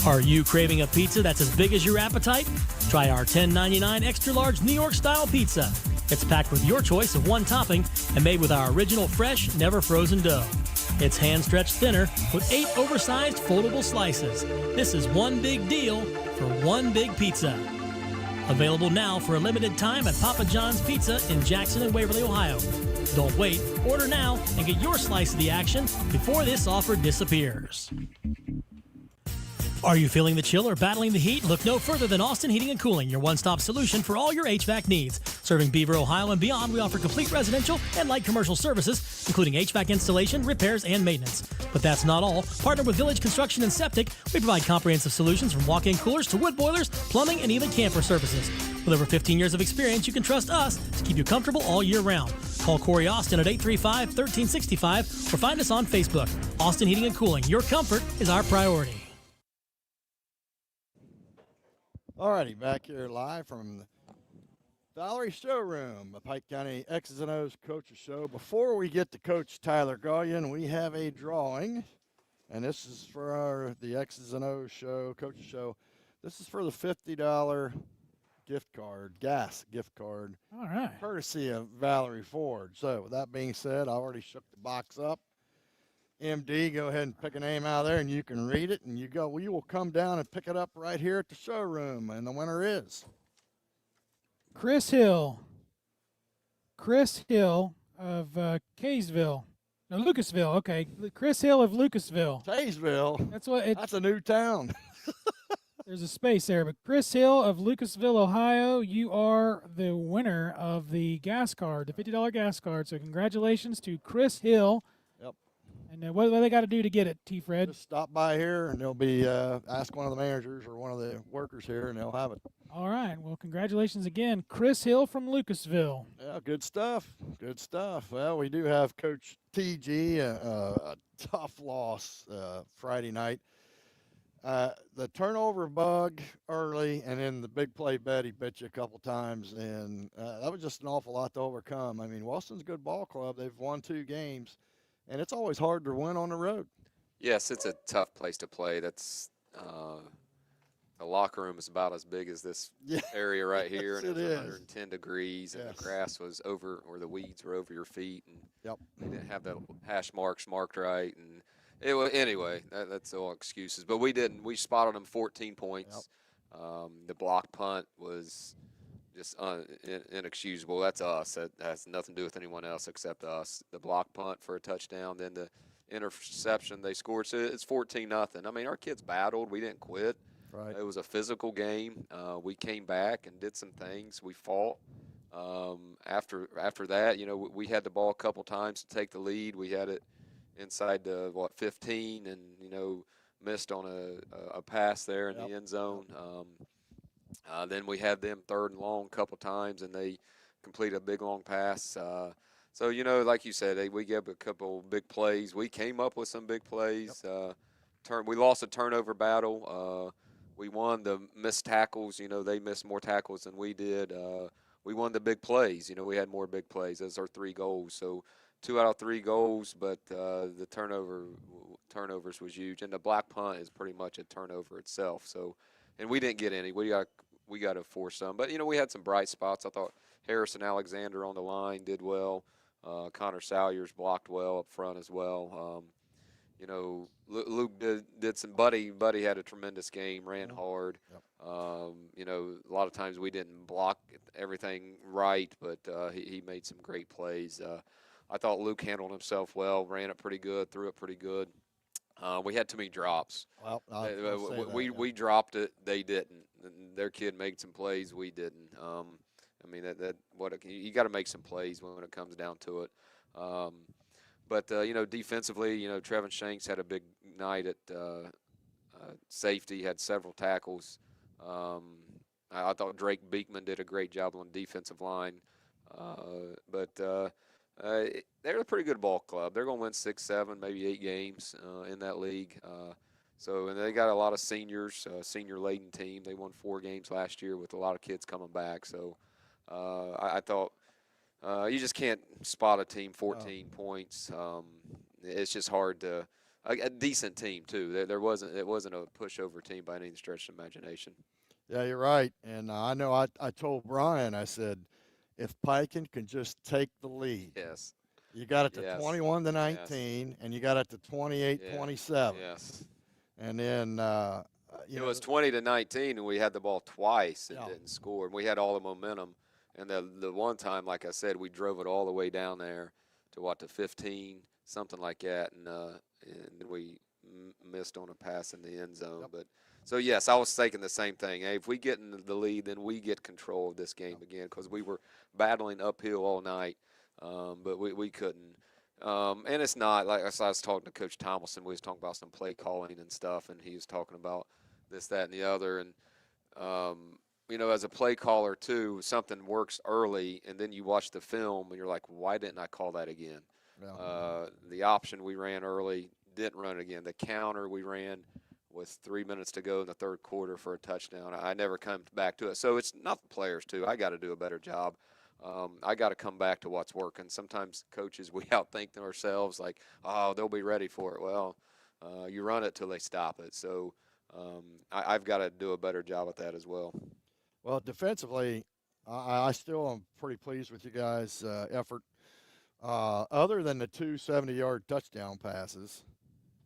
Are you craving a pizza that's as big as your appetite? Try our $10.99 extra large New York style pizza. It's packed with your choice of one topping and made with our original fresh, never frozen dough. It's hand-stretched thinner with 8 oversized foldable slices. This is one big deal for one big pizza. Available now for a limited time at Papa John's Pizza in Jackson and Waverly, Ohio. Don't wait. Order now and get your slice of the action before this offer disappears. Are you feeling the chill or battling the heat? Look no further than Austin Heating and Cooling, your one-stop solution for all your HVAC needs. Serving Beaver, Ohio and beyond, we offer complete residential and light commercial services, including HVAC installation, repairs, and maintenance. But that's not all. Partnered with Village Construction and Septic, we provide comprehensive solutions from walk-in coolers to wood boilers, plumbing, and even camper services. With over 15 years of experience, you can trust us to keep you comfortable all year round. Call Corey Austin at 835-1365 or find us on Facebook. Austin Heating and Cooling, your comfort is our priority. All righty, back here live from the Valerie Showroom, the Pike County X's and O's Coaches Show. Before we get to Coach Tyler Gullion, we have a drawing, and this is for the X's and O's show, Coaches Show. This is for the $50 gift card, gas gift card, All right. courtesy of Valerie Ford. So with that being said, I already shook the box up. MD, go ahead and pick a name out of there, and you can read it, and you will come down and pick it up right here at the showroom, and the winner is Chris Hill. Chris Hill of Kaysville. No, Lucasville. Okay. Chris Hill of Lucasville. Taysville. That's a new town. There's a space there, but Chris Hill of Lucasville, Ohio, you are the winner of the gas card, the $50 gas card. So congratulations to Chris Hill. Yep. And what do they got to do to get it, T-Fred? Just stop by here, and they'll be ask one of the managers or one of the workers here, and they'll have it. All right. Well, congratulations again, Chris Hill from Lucasville. Yeah, good stuff. Good stuff. Well, we do have Coach TG, a tough loss Friday night. The turnover bug early, and then the big play bet, he bet you a couple times, and that was just an awful lot to overcome. I mean, Wellston's a good ball club. They've won 2 games, and it's always hard to win on the road. Yes, it's a tough place to play. That's the locker room is about as big as this area right here, Yes, and it it was is. 110 degrees, and the grass was over, or the weeds were over your feet, and they didn't have the hash marks marked right, and it was anyway. That's all excuses, but we didn't. We spotted them 14 points. The block punt was just inexcusable. That's us. That has nothing to do with anyone else except us. The block punt for a touchdown, then the interception they scored. So it's 14-0. I mean, our kids battled. We didn't quit. Right. It was a physical game. We came back and did some things. We fought. After that, you know, we had the ball a couple times to take the lead. We had it inside the 15, and you know, missed on a pass there in the end zone. Then we had them 3rd and long a couple times, and they completed a big long pass. So you know, like you said, we gave a couple big plays. We came up with some big plays. We lost a turnover battle. We won the missed tackles. You know, they missed more tackles than we did. We won the big plays. You know, we had more big plays. Those are 3 goals. So 2 out of 3 goals, but the turnovers was huge, and the black punt is pretty much a turnover itself. So, and we didn't get any. We got to force some, but you know, we had some bright spots. I thought Harrison Alexander on the line did well. Connor Salyers blocked well up front as well. You know, Luke did some. Buddy had a tremendous game, ran hard. You know, a lot of times we didn't block everything right, but he made some great plays. I thought Luke handled himself well, ran it pretty good, threw it pretty good. We had too many drops. Well, we dropped it, they didn't. And their kid made some plays, we didn't. I mean, you got to make some plays when it comes down to it. But you know, defensively, you know, Trevin Shanks had a big night at safety, had several tackles. I thought Drake Beekman did a great job on the defensive line. But they're a pretty good ball club. They're going to win 6, 7, maybe 8 games in that league. And they got a lot of seniors, senior-laden team. They won 4 games last year with a lot of kids coming back. So I thought you just can't spot a team 14 points. It's just hard to a decent team too. It wasn't a pushover team by any stretch of imagination. Yeah, you're right. And I know I told Brian, I said, if Piken can just take the lead. Yes. You got it to Yes. 21 to 19, and you got it to 28-27. Yes. And then It was 20 to 19, and we had the ball twice and Yeah. didn't score. And we had all the momentum. And the one time, like I said, we drove it all the way down there to 15, something like that, and then we missed on a pass in the end zone. But so yes, I was thinking the same thing. Hey, if we get in the lead, then we get control of this game again, because we were battling uphill all night, but we couldn't. And it's not like I was talking to Coach Tomlinson. We was talking about some play calling and stuff, and he was talking about this, that, and the other. And you know, as a play caller too, something works early, and then you watch the film, and you're like, why didn't I call that again? Yeah. The option we ran early, didn't run it again. The counter we ran with 3 minutes to go in the third quarter for a touchdown, I never come back to it. So it's not the players too. I got to do a better job. I got to come back to what's working. Sometimes coaches, we outthink ourselves, like, oh, they'll be ready for it. Well, you run it till they stop it. So I've got to do a better job at that as well. Well, defensively, I still am pretty pleased with you guys' effort. Other than the 2 70-yard touchdown passes,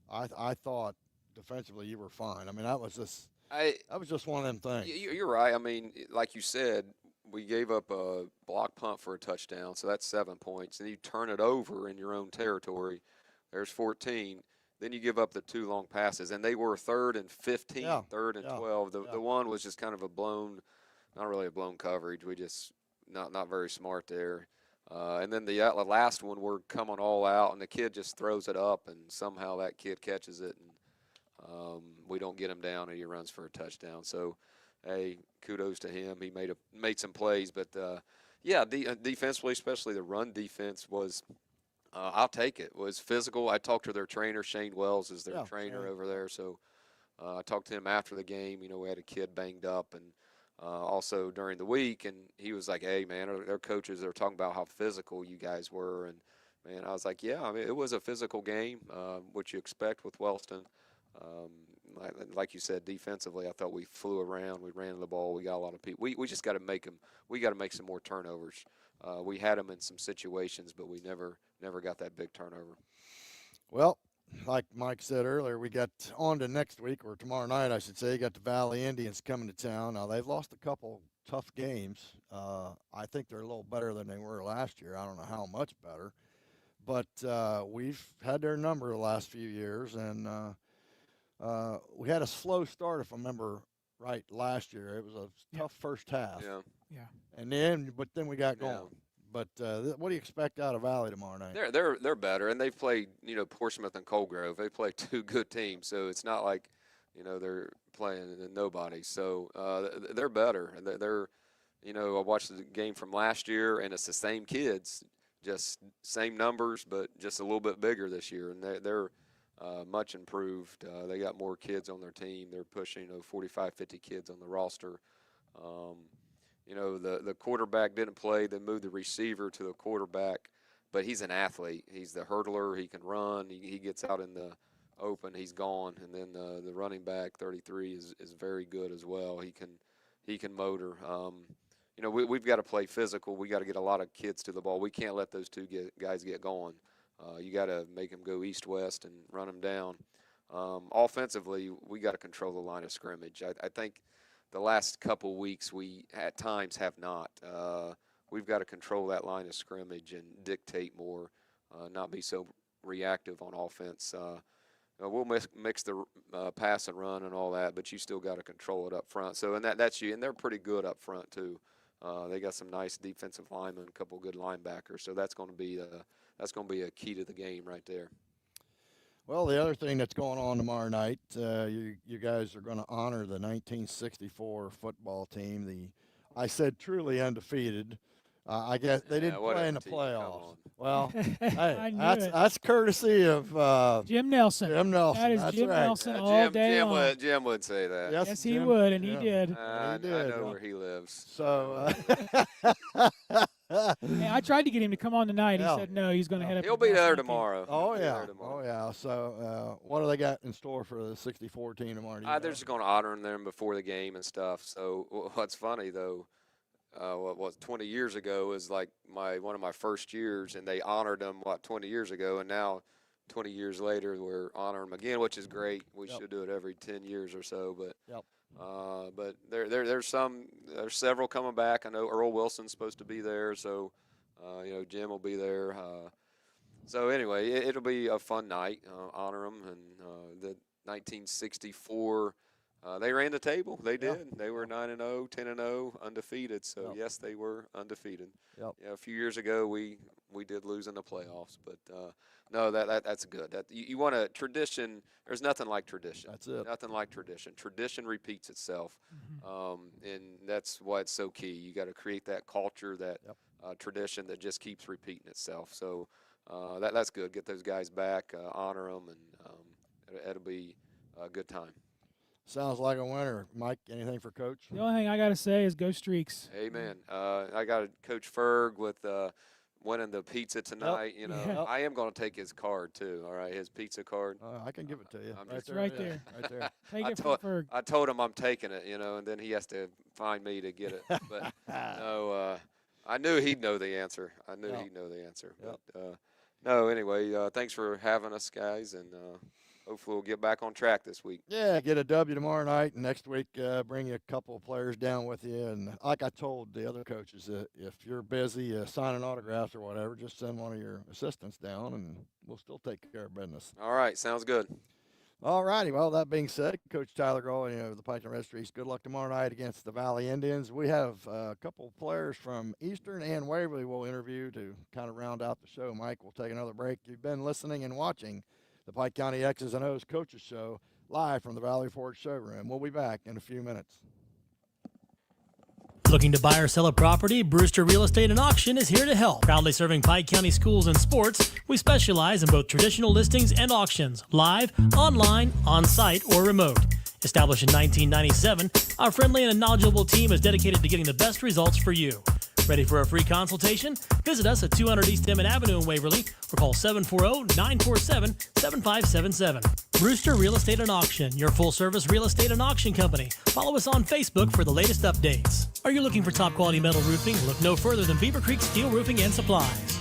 I thought defensively you were fine. I mean, that was just one of them things. You're right. I mean, like you said, we gave up a block punt for a touchdown, so that's 7 points. And you turn it over in your own territory, there's 14. Then you give up the 2 long passes, and they were 3rd and 15, 3rd and 12. The one was just kind of a blown, not really a blown coverage. We just not very smart there. And then the last one, we're coming all out, and the kid just throws it up, and somehow that kid catches it, and we don't get him down, and he runs for a touchdown. So, hey, kudos to him. He made some plays, but defensively, especially the run defense was. I'll take it. Was physical. I talked to their trainer. Shane Wells is their trainer over there. So I talked to him after the game. You know, we had a kid banged up, and also during the week, and he was like, "Hey, man, their coaches are talking about how physical you guys were." And man, I was like, "Yeah, I mean, it was a physical game, which you expect with Wellston." Like you said, defensively, I thought we flew around. We ran the ball. We got a lot of people. We just got to make them. We got to make some more turnovers. We had them in some situations, but we never got that big turnover. Well, like Mike said earlier, we got on to next week, or tomorrow night, I should say. You got the Valley Indians coming to town. Now, they've lost a couple tough games. I think they're a little better than they were last year. I don't know how much better. But we've had their number the last few years, and we had a slow start, if I remember right, last year. It was a tough first half. Yeah. And then we got going. But what do you expect out of Valley tomorrow night? They're better, and they've played, you know, Portsmouth and Coldgrove. They play 2 good teams, so it's not like, you know, they're playing nobody. So they're better. They're, you know, I watched the game from last year, and it's the same kids, just same numbers, but just a little bit bigger this year, and they're much improved. They got more kids on their team. They're pushing, 45, 50 kids on the roster. You know, the quarterback didn't play. They moved the receiver to the quarterback, but he's an athlete. He's the hurdler. He can run. He gets out in the open. He's gone. And then the running back, 33, is very good as well. He can motor. You know, we've got to play physical. We got to get a lot of kids to the ball. We can't let those 2 guys get going. You got to make them go east-west and run them down. Offensively, we got to control the line of scrimmage. I think the last couple weeks we at times have not. We've got to control that line of scrimmage and dictate more, not be so reactive on offense. We'll mix the pass and run and all that, but you still got to control it up front. So and that's you, and they're pretty good up front too. They got some nice defensive linemen, a couple good linebackers. So that's going to be a key to the game right there. Well, the other thing that's going on tomorrow night, you guys are going to honor the 1964 football team. I said truly undefeated. I guess they didn't play in the playoffs. Well, hey, that's courtesy of Jim Nelson. Jim Nelson. That is that's Jim right. Nelson all day long. Jim would say that. Yes, he Jim, would, and he did. I know where he lives. So hey, I tried to get him to come on tonight. He said no. He's going to head up. He'll be there tomorrow. Oh yeah. So what do they got in store for the 64 team tomorrow? They're just going to honor them before the game and stuff. So what's funny though, what was 20 years ago was like one of my first years, and they honored them 20 years ago, and now 20 years later we're honoring them again, which is great. We should do it every 10 years or so, but there's several coming back. I know Earl Wilson's supposed to be there, so Jim will be there. So anyway, it'll be a fun night. Honor them, and the 1964. They ran the table. They did. They were 9-0, 10-0, undefeated. So yes, they were undefeated. Yeah, a few years ago we did lose in the playoffs, but no, that's good. You want a tradition. There's nothing like tradition. That's it. Nothing like tradition. Tradition repeats itself, and that's why it's so key. You got to create that culture, that tradition that just keeps repeating itself. So that's good. Get those guys back, honor them, and it'll be a good time. Sounds like a winner. Mike, anything for Coach? The only thing I got to say is go Streaks. Amen. I got Coach Ferg with winning the pizza tonight. I am going to take his card too. All right, his pizza card. I can give it to you. It's right there. Right there. Take it from Ferg. I told him I'm taking it, and then he has to find me to get it. But no, I knew he'd know the answer. But no, anyway, thanks for having us, guys, and hopefully we'll get back on track this week. Yeah, get a W tomorrow night, and next week bring a couple of players down with you. And like I told the other coaches, if you're busy signing autographs or whatever, just send one of your assistants down, and we'll still take care of business. All right, sounds good. All righty. Well, that being said, Coach Tyler Grohl, the Pike County Registries, good luck tomorrow night against the Valley Indians. We have a couple of players from Eastern and Waverly we'll interview to kind of round out the show. Mike, we'll take another break. You've been listening and watching the Pike County X's and O's Coaches Show live from the Valley Forge showroom. We'll be back in a few minutes. Looking to buy or sell a property? Brewster Real Estate and Auction is here to help. Proudly serving Pike County schools and sports, we specialize in both traditional listings and auctions, live, online, on-site, or remote. Established in 1997, our friendly and knowledgeable team is dedicated to getting the best results for you. Ready for a free consultation? Visit us at 200 East Emmett Avenue in Waverly or call 740-947-7577. Brewster Real Estate and Auction, your full-service real estate and auction company. Follow us on Facebook for the latest updates. Are you looking for top-quality metal roofing? Look no further than Beaver Creek Steel Roofing and Supplies.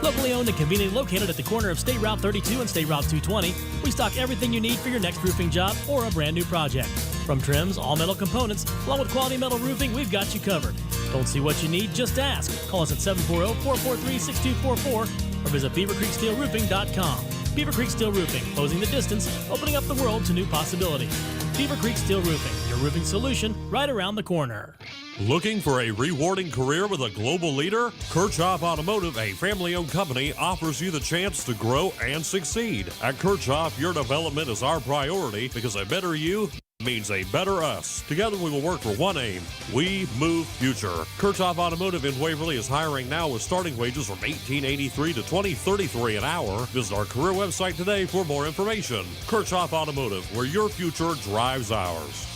Locally owned and conveniently located at the corner of State Route 32 and State Route 220, we stock everything you need for your next roofing job or a brand new project. From trims, all metal components, along with quality metal roofing, we've got you covered. Don't see what you need? Just ask. Call us at 740-443-6244 or visit BeaverCreekSteelRoofing.com. Beaver Creek Steel Roofing, closing the distance, opening up the world to new possibilities. Beaver Creek Steel Roofing, your roofing solution right around the corner. Looking for a rewarding career with a global leader? Kirchhoff Automotive, a family-owned company, offers you the chance to grow and succeed. At Kirchhoff, your development is our priority because a better you means a better us. Together we will work for one aim. We move future. Kirchhoff Automotive in Waverly is hiring now with starting wages from $18.83 to $20.33 an hour. Visit our career website today for more information. Kirchhoff Automotive, where your future drives ours.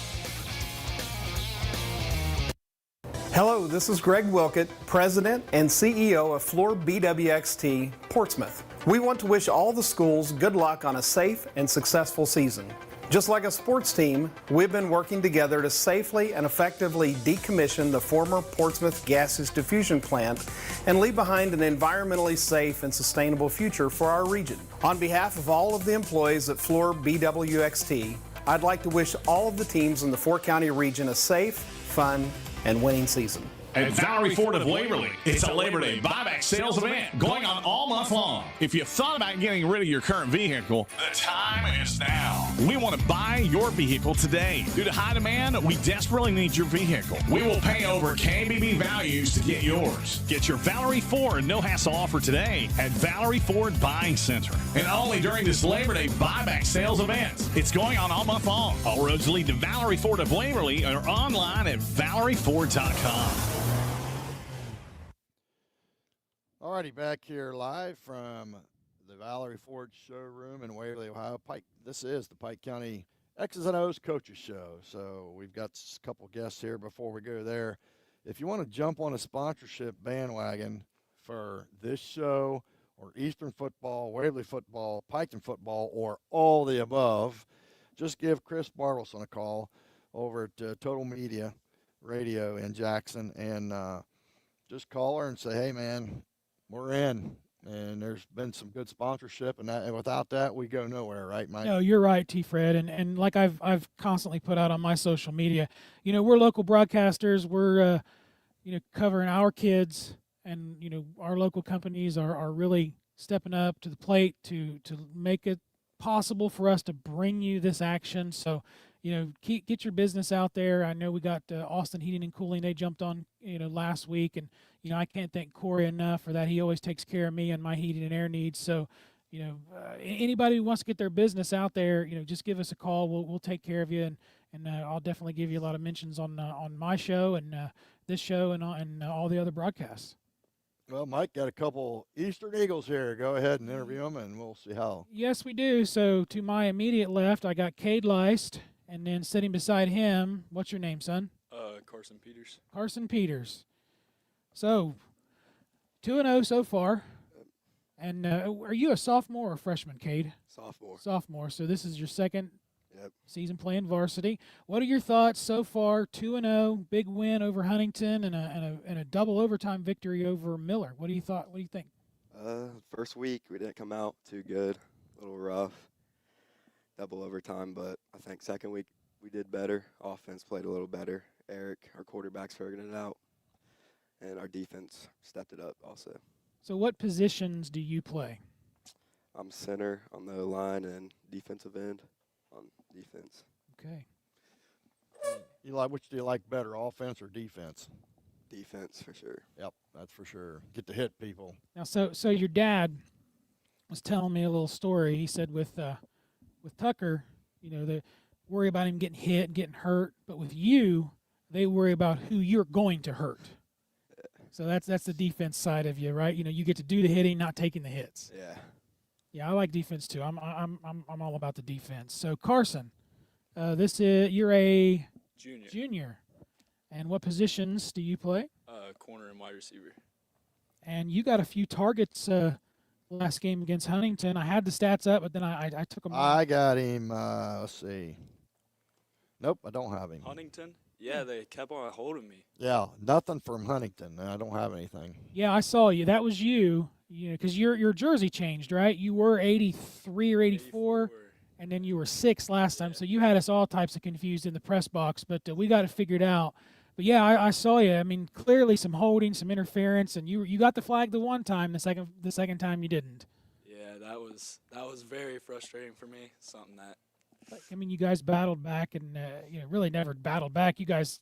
Hello, this is Greg Wilkett, President and CEO of Floor BWXT Portsmouth. We want to wish all the schools good luck on a safe and successful season. Just like a sports team, we've been working together to safely and effectively decommission the former Portsmouth gaseous diffusion plant and leave behind an environmentally safe and sustainable future for our region. On behalf of all of the employees at Floor BWXT, I'd like to wish all of the teams in the four-county region a safe, fun, and winning season. At Valerie Ford of Waverly, it's a Labor Day buyback sales event going on all month long. If you thought about getting rid of your current vehicle, the time is now. We want to buy your vehicle today. Due to high demand, we desperately need your vehicle. We will pay over KBB values to get yours. Get your Valerie Ford no-hassle offer today at Valerie Ford Buying Center. And only during this Labor Day buyback sales event. It's going on all month long. All roads lead to Valerie Ford of Waverly or online at ValerieFord.com. Alrighty, back here live from the Valerie Forge showroom in Waverly, Ohio. This is the Pike County X's and O's Coaches Show. So we've got a couple guests here before we go there. If you want to jump on a sponsorship bandwagon for this show or Eastern football, Waverly football, Piketon football, or all the above, just give Chris Bartleson a call over at Total Media. radio in Jackson, and just call her and say, hey, man, we're in. And there's been some good sponsorship, and without that, we go nowhere, right, Mike? No, you're right, T. Fred, and like I've constantly put out on my social media, we're local broadcasters. We're covering our kids, and our local companies are really stepping up to the plate to make it possible for us to bring you this action. So get your business out there. I know we got Austin Heating and Cooling. They jumped on last week, and I can't thank Corey enough for that. He always takes care of me and my heating and air needs. So anybody who wants to get their business out there, just give us a call. We'll take care of you, and I'll definitely give you a lot of mentions on my show and this show and all the other broadcasts. Well, Mike got a couple Eastern Eagles here. Go ahead and interview them, and we'll see how. Yes, we do. So to my immediate left, I got Cade Leist, and then sitting beside him, what's your name, son? Carson Peters. Carson Peters. So 2-0 so far. And are you a sophomore or freshman, Cade? Sophomore. Sophomore. So this is your second Yep. season playing varsity. What are your thoughts so far? 2-0, big win over Huntington, and a double overtime victory over Miller. What do you think? First week we didn't come out too good, a little rough, double overtime. But I think second week we did better. Offense played a little better. Eric, our quarterback's figured it out, and our defense stepped it up also. So what positions do you play? I'm center on the line and defensive end on defense. Okay. Which do you like better, offense or defense? Defense for sure. Yep, that's for sure. Get to hit people. Now, so your dad was telling me a little story. He said with Tucker, they worry about him getting hit, getting hurt, but with you, they worry about who you're going to hurt. So that's the defense side of you, right? You get to do the hitting, not taking the hits. Yeah. Yeah, I like defense too. I'm all about the defense. So Carson, you're a junior, and what positions do you play? Corner and wide receiver. And you got a few targets last game against Huntington. I had the stats up, but then I took them. I got him. Let's see. Nope, I don't have him. Huntington? Yeah, they kept on holding me. Yeah, nothing from Huntington. I don't have anything. Yeah, I saw you. That was you. Because your jersey changed, right? You were 83 or 84, and then you were 6 last time. So you had us all types of confused in the press box, but we got it figured out. But yeah, I saw you. I mean, clearly some holding, some interference, and you got the flag the one time. The second time you didn't. Yeah, that was very frustrating for me. Something that. I mean, you guys battled back, and really never battled back. You guys,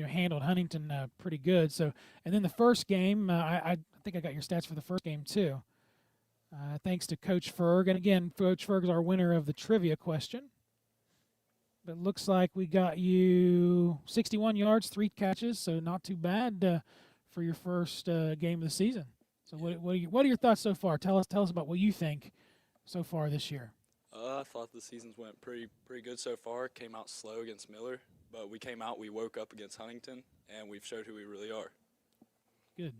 handled Huntington pretty good. So, and then the first game, I think I got your stats for the first game too. Thanks to Coach Ferg, and again, Coach Ferg is our winner of the trivia question. But it looks like we got you 61 yards, 3 catches, so not too bad for your first game of the season. So, what are your thoughts so far? Tell us about what you think so far this year. I thought the seasons went pretty good so far. Came out slow against Miller, but we woke up against Huntington, and we've showed who we really are. Good.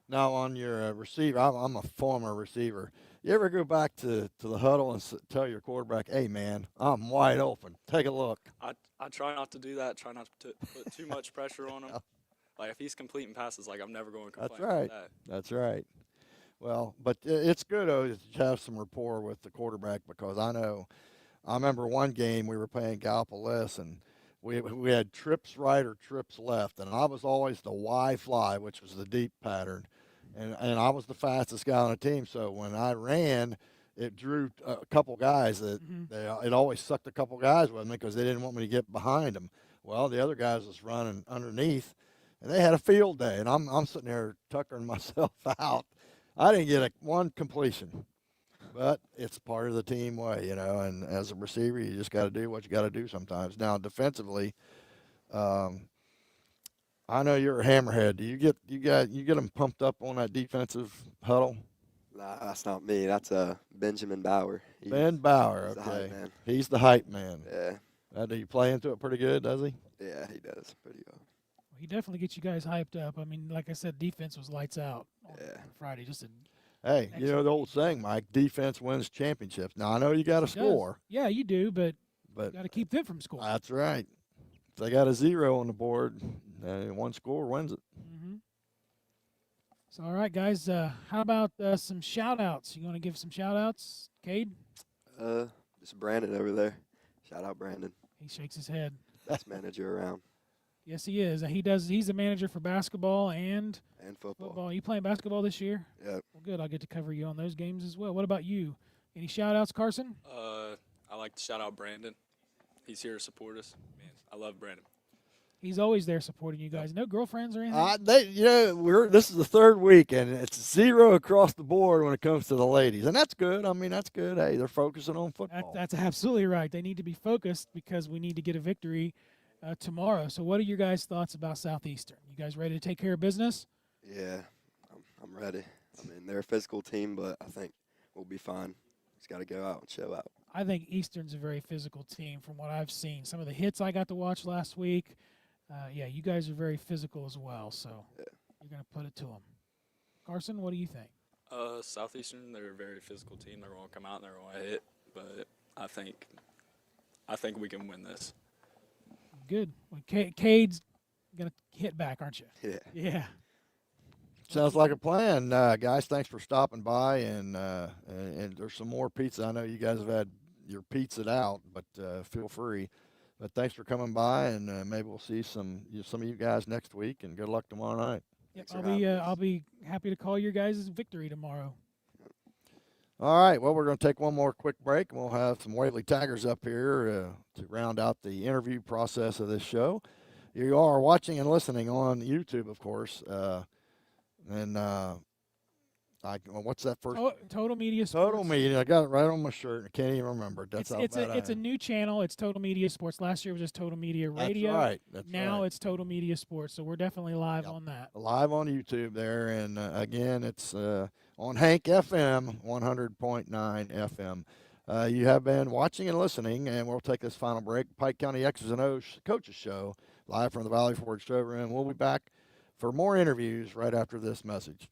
Now on your receiver, I'm a former receiver. You ever go back to the huddle and tell your quarterback, hey, man, I'm wide open. Take a look. I try not to do that. Try not to put too much pressure on him. Like, if he's completing passes, I'm never going to complain about that. That's right. Well, but it's good to have some rapport with the quarterback, because I remember one game we were playing Gallipolis, and we had trips right or trips left, and I was always the Y fly, which was the deep pattern, and I was the fastest guy on the team. So when I ran, it drew a couple guys that it always sucked a couple guys with me because they didn't want me to get behind them. Well, the other guys was running underneath, and they had a field day, and I'm sitting there tuckering myself out. I didn't get one completion, but it's part of the team way, and as a receiver, you just got to do what you got to do sometimes. Now, defensively, I know you're a hammerhead. Do you get them pumped up on that defensive huddle? Nah, that's not me. That's Benjamin Bauer. Ben Bauer, he's the hype okay. man. He's the hype man. Yeah. Do you play into it pretty good, does he? Yeah, he does pretty well. He definitely gets you guys hyped up. I mean, like I said, defense was lights out on Friday. Hey, the old saying, Mike, defense wins championships. Now, I know you got to score. Yeah, you do, but you got to keep them from scoring. That's right. if they got a 0 on the board, one score wins it. Mm-hmm. So, all right, guys. How about some shout-outs? You want to give some shout-outs, Cade? Just Brandon over there. Shout out Brandon. He shakes his head. Best manager around. Yes, he is. He's the manager for basketball and football. You playing basketball this year? Yep. Well, good. I'll get to cover you on those games as well. What about you? Any shout-outs, Carson? I like to shout out Brandon. He's here to support us. Man, I love Brandon. He's always there supporting you guys. No girlfriends or anything? This is the third week, and it's 0 across the board when it comes to the ladies, and that's good. I mean, that's good. Hey, they're focusing on football. That's absolutely right. They need to be focused because we need to get a victory tomorrow. So what are your guys' thoughts about Southeastern? You guys ready to take care of business? Yeah, I'm ready. I mean, they're a physical team, but I think we'll be fine. Just got to go out and show out. I think Eastern's a very physical team from what I've seen. Some of the hits I got to watch last week, you guys are very physical as well, so you're going to put it to them. Carson, what do you think? Southeastern, they're a very physical team. They're going to come out and they're going to hit, but I think we can win this. Good. Well, Cade's going to hit back, aren't you? Yeah. Yeah. Sounds like a plan, guys. Thanks for stopping by, and there's some more pizza. I know you guys have had your pizza out, but feel free. But thanks for coming by, and maybe we'll see some of you guys next week. And good luck tomorrow night. Yep, I'll be happy to call your guys' victory tomorrow. All right. Well, we're going to take one more quick break, and we'll have some Waverly Tigers up here to round out the interview process of this show. You are watching and listening on YouTube, of course. What's that first? Total Media Sports. Total Media. I got it right on my shirt. I can't even remember. That's it's a new channel. It's Total Media Sports. Last year was just Total Media Radio. That's right. Now it's Total Media Sports. So we're definitely live on that. Live on YouTube there, and again, it's on Hank FM 100.9 FM. You have been watching and listening, and we'll take this final break. Pike County X's and O's Coaches Show, live from the Valley Forge Showroom. We'll be back for more interviews right after this message.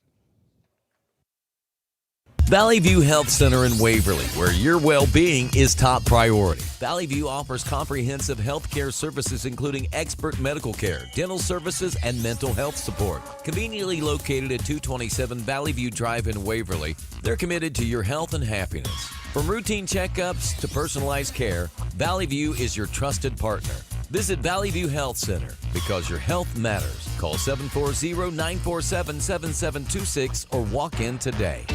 Valley View Health Center in Waverly, where your well-being is top priority. Valley View offers comprehensive health care services including expert medical care, dental services, and mental health support. Conveniently located at 227 Valley View Drive in Waverly, they're committed to your health and happiness. From routine checkups to personalized care, Valley View is your trusted partner. Visit Valley View Health Center because your health matters. Call 740-947-7726 or walk in today.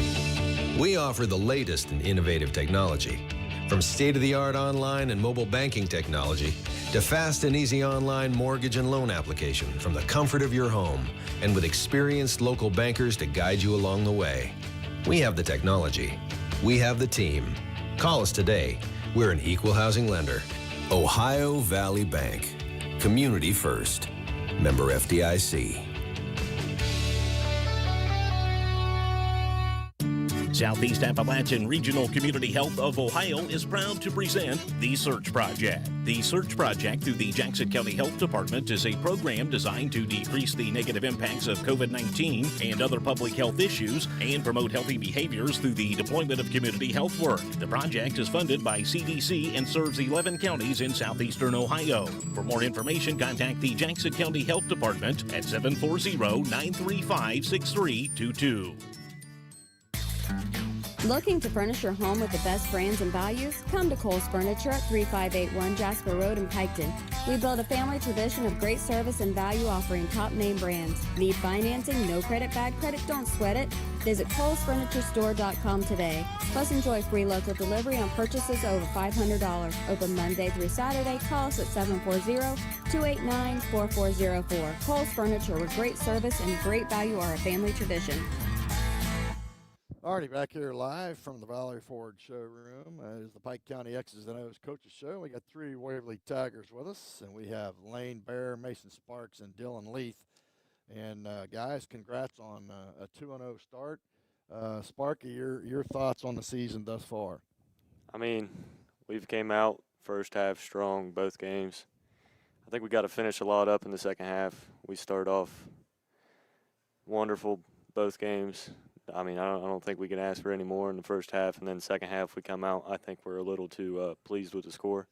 We offer the latest in innovative technology. From state-of-the-art online and mobile banking technology to fast and easy online mortgage and loan application from the comfort of your home and with experienced local bankers to guide you along the way. We have the technology. We have the team. Call us today. We're an equal housing lender. Ohio Valley Bank. Community first. Member FDIC. Southeast Appalachian Regional Community Health of Ohio is proud to present The Search Project. The Search Project through the Jackson County Health Department is a program designed to decrease the negative impacts of COVID-19 and other public health issues and promote healthy behaviors through the deployment of community health work. The project is funded by CDC and serves 11 counties in southeastern Ohio. For more information, contact the Jackson County Health Department at 740-935-6322. Looking to furnish your home with the best brands and values? Come to Kohl's Furniture at 3581 Jasper Road in Piketon. We build a family tradition of great service and value offering top name brands. Need financing? No credit, bad credit? Don't sweat it. Visit Kohl'sFurnitureStore.com today. Plus enjoy free local delivery on purchases over $500. Open Monday through Saturday. Call us at 740-289-4404. Kohl's Furniture, with great service and great value, are a family tradition. Already back here live from the Valley Forge Showroom is the Pike County X's and O's Coaches Show. We got 3 Waverly Tigers with us, and we have Lane Bear, Mason Sparks, and Dylan Leith. And guys, congrats on a 2-0 start. Sparky, your thoughts on the season thus far? I mean, we've came out first half strong both games. I think we got to finish a lot up in the second half. We start off wonderful both games. I mean, I don't think we can ask for any more in the first half, and then second half we come out. I think we're a little too pleased with the score,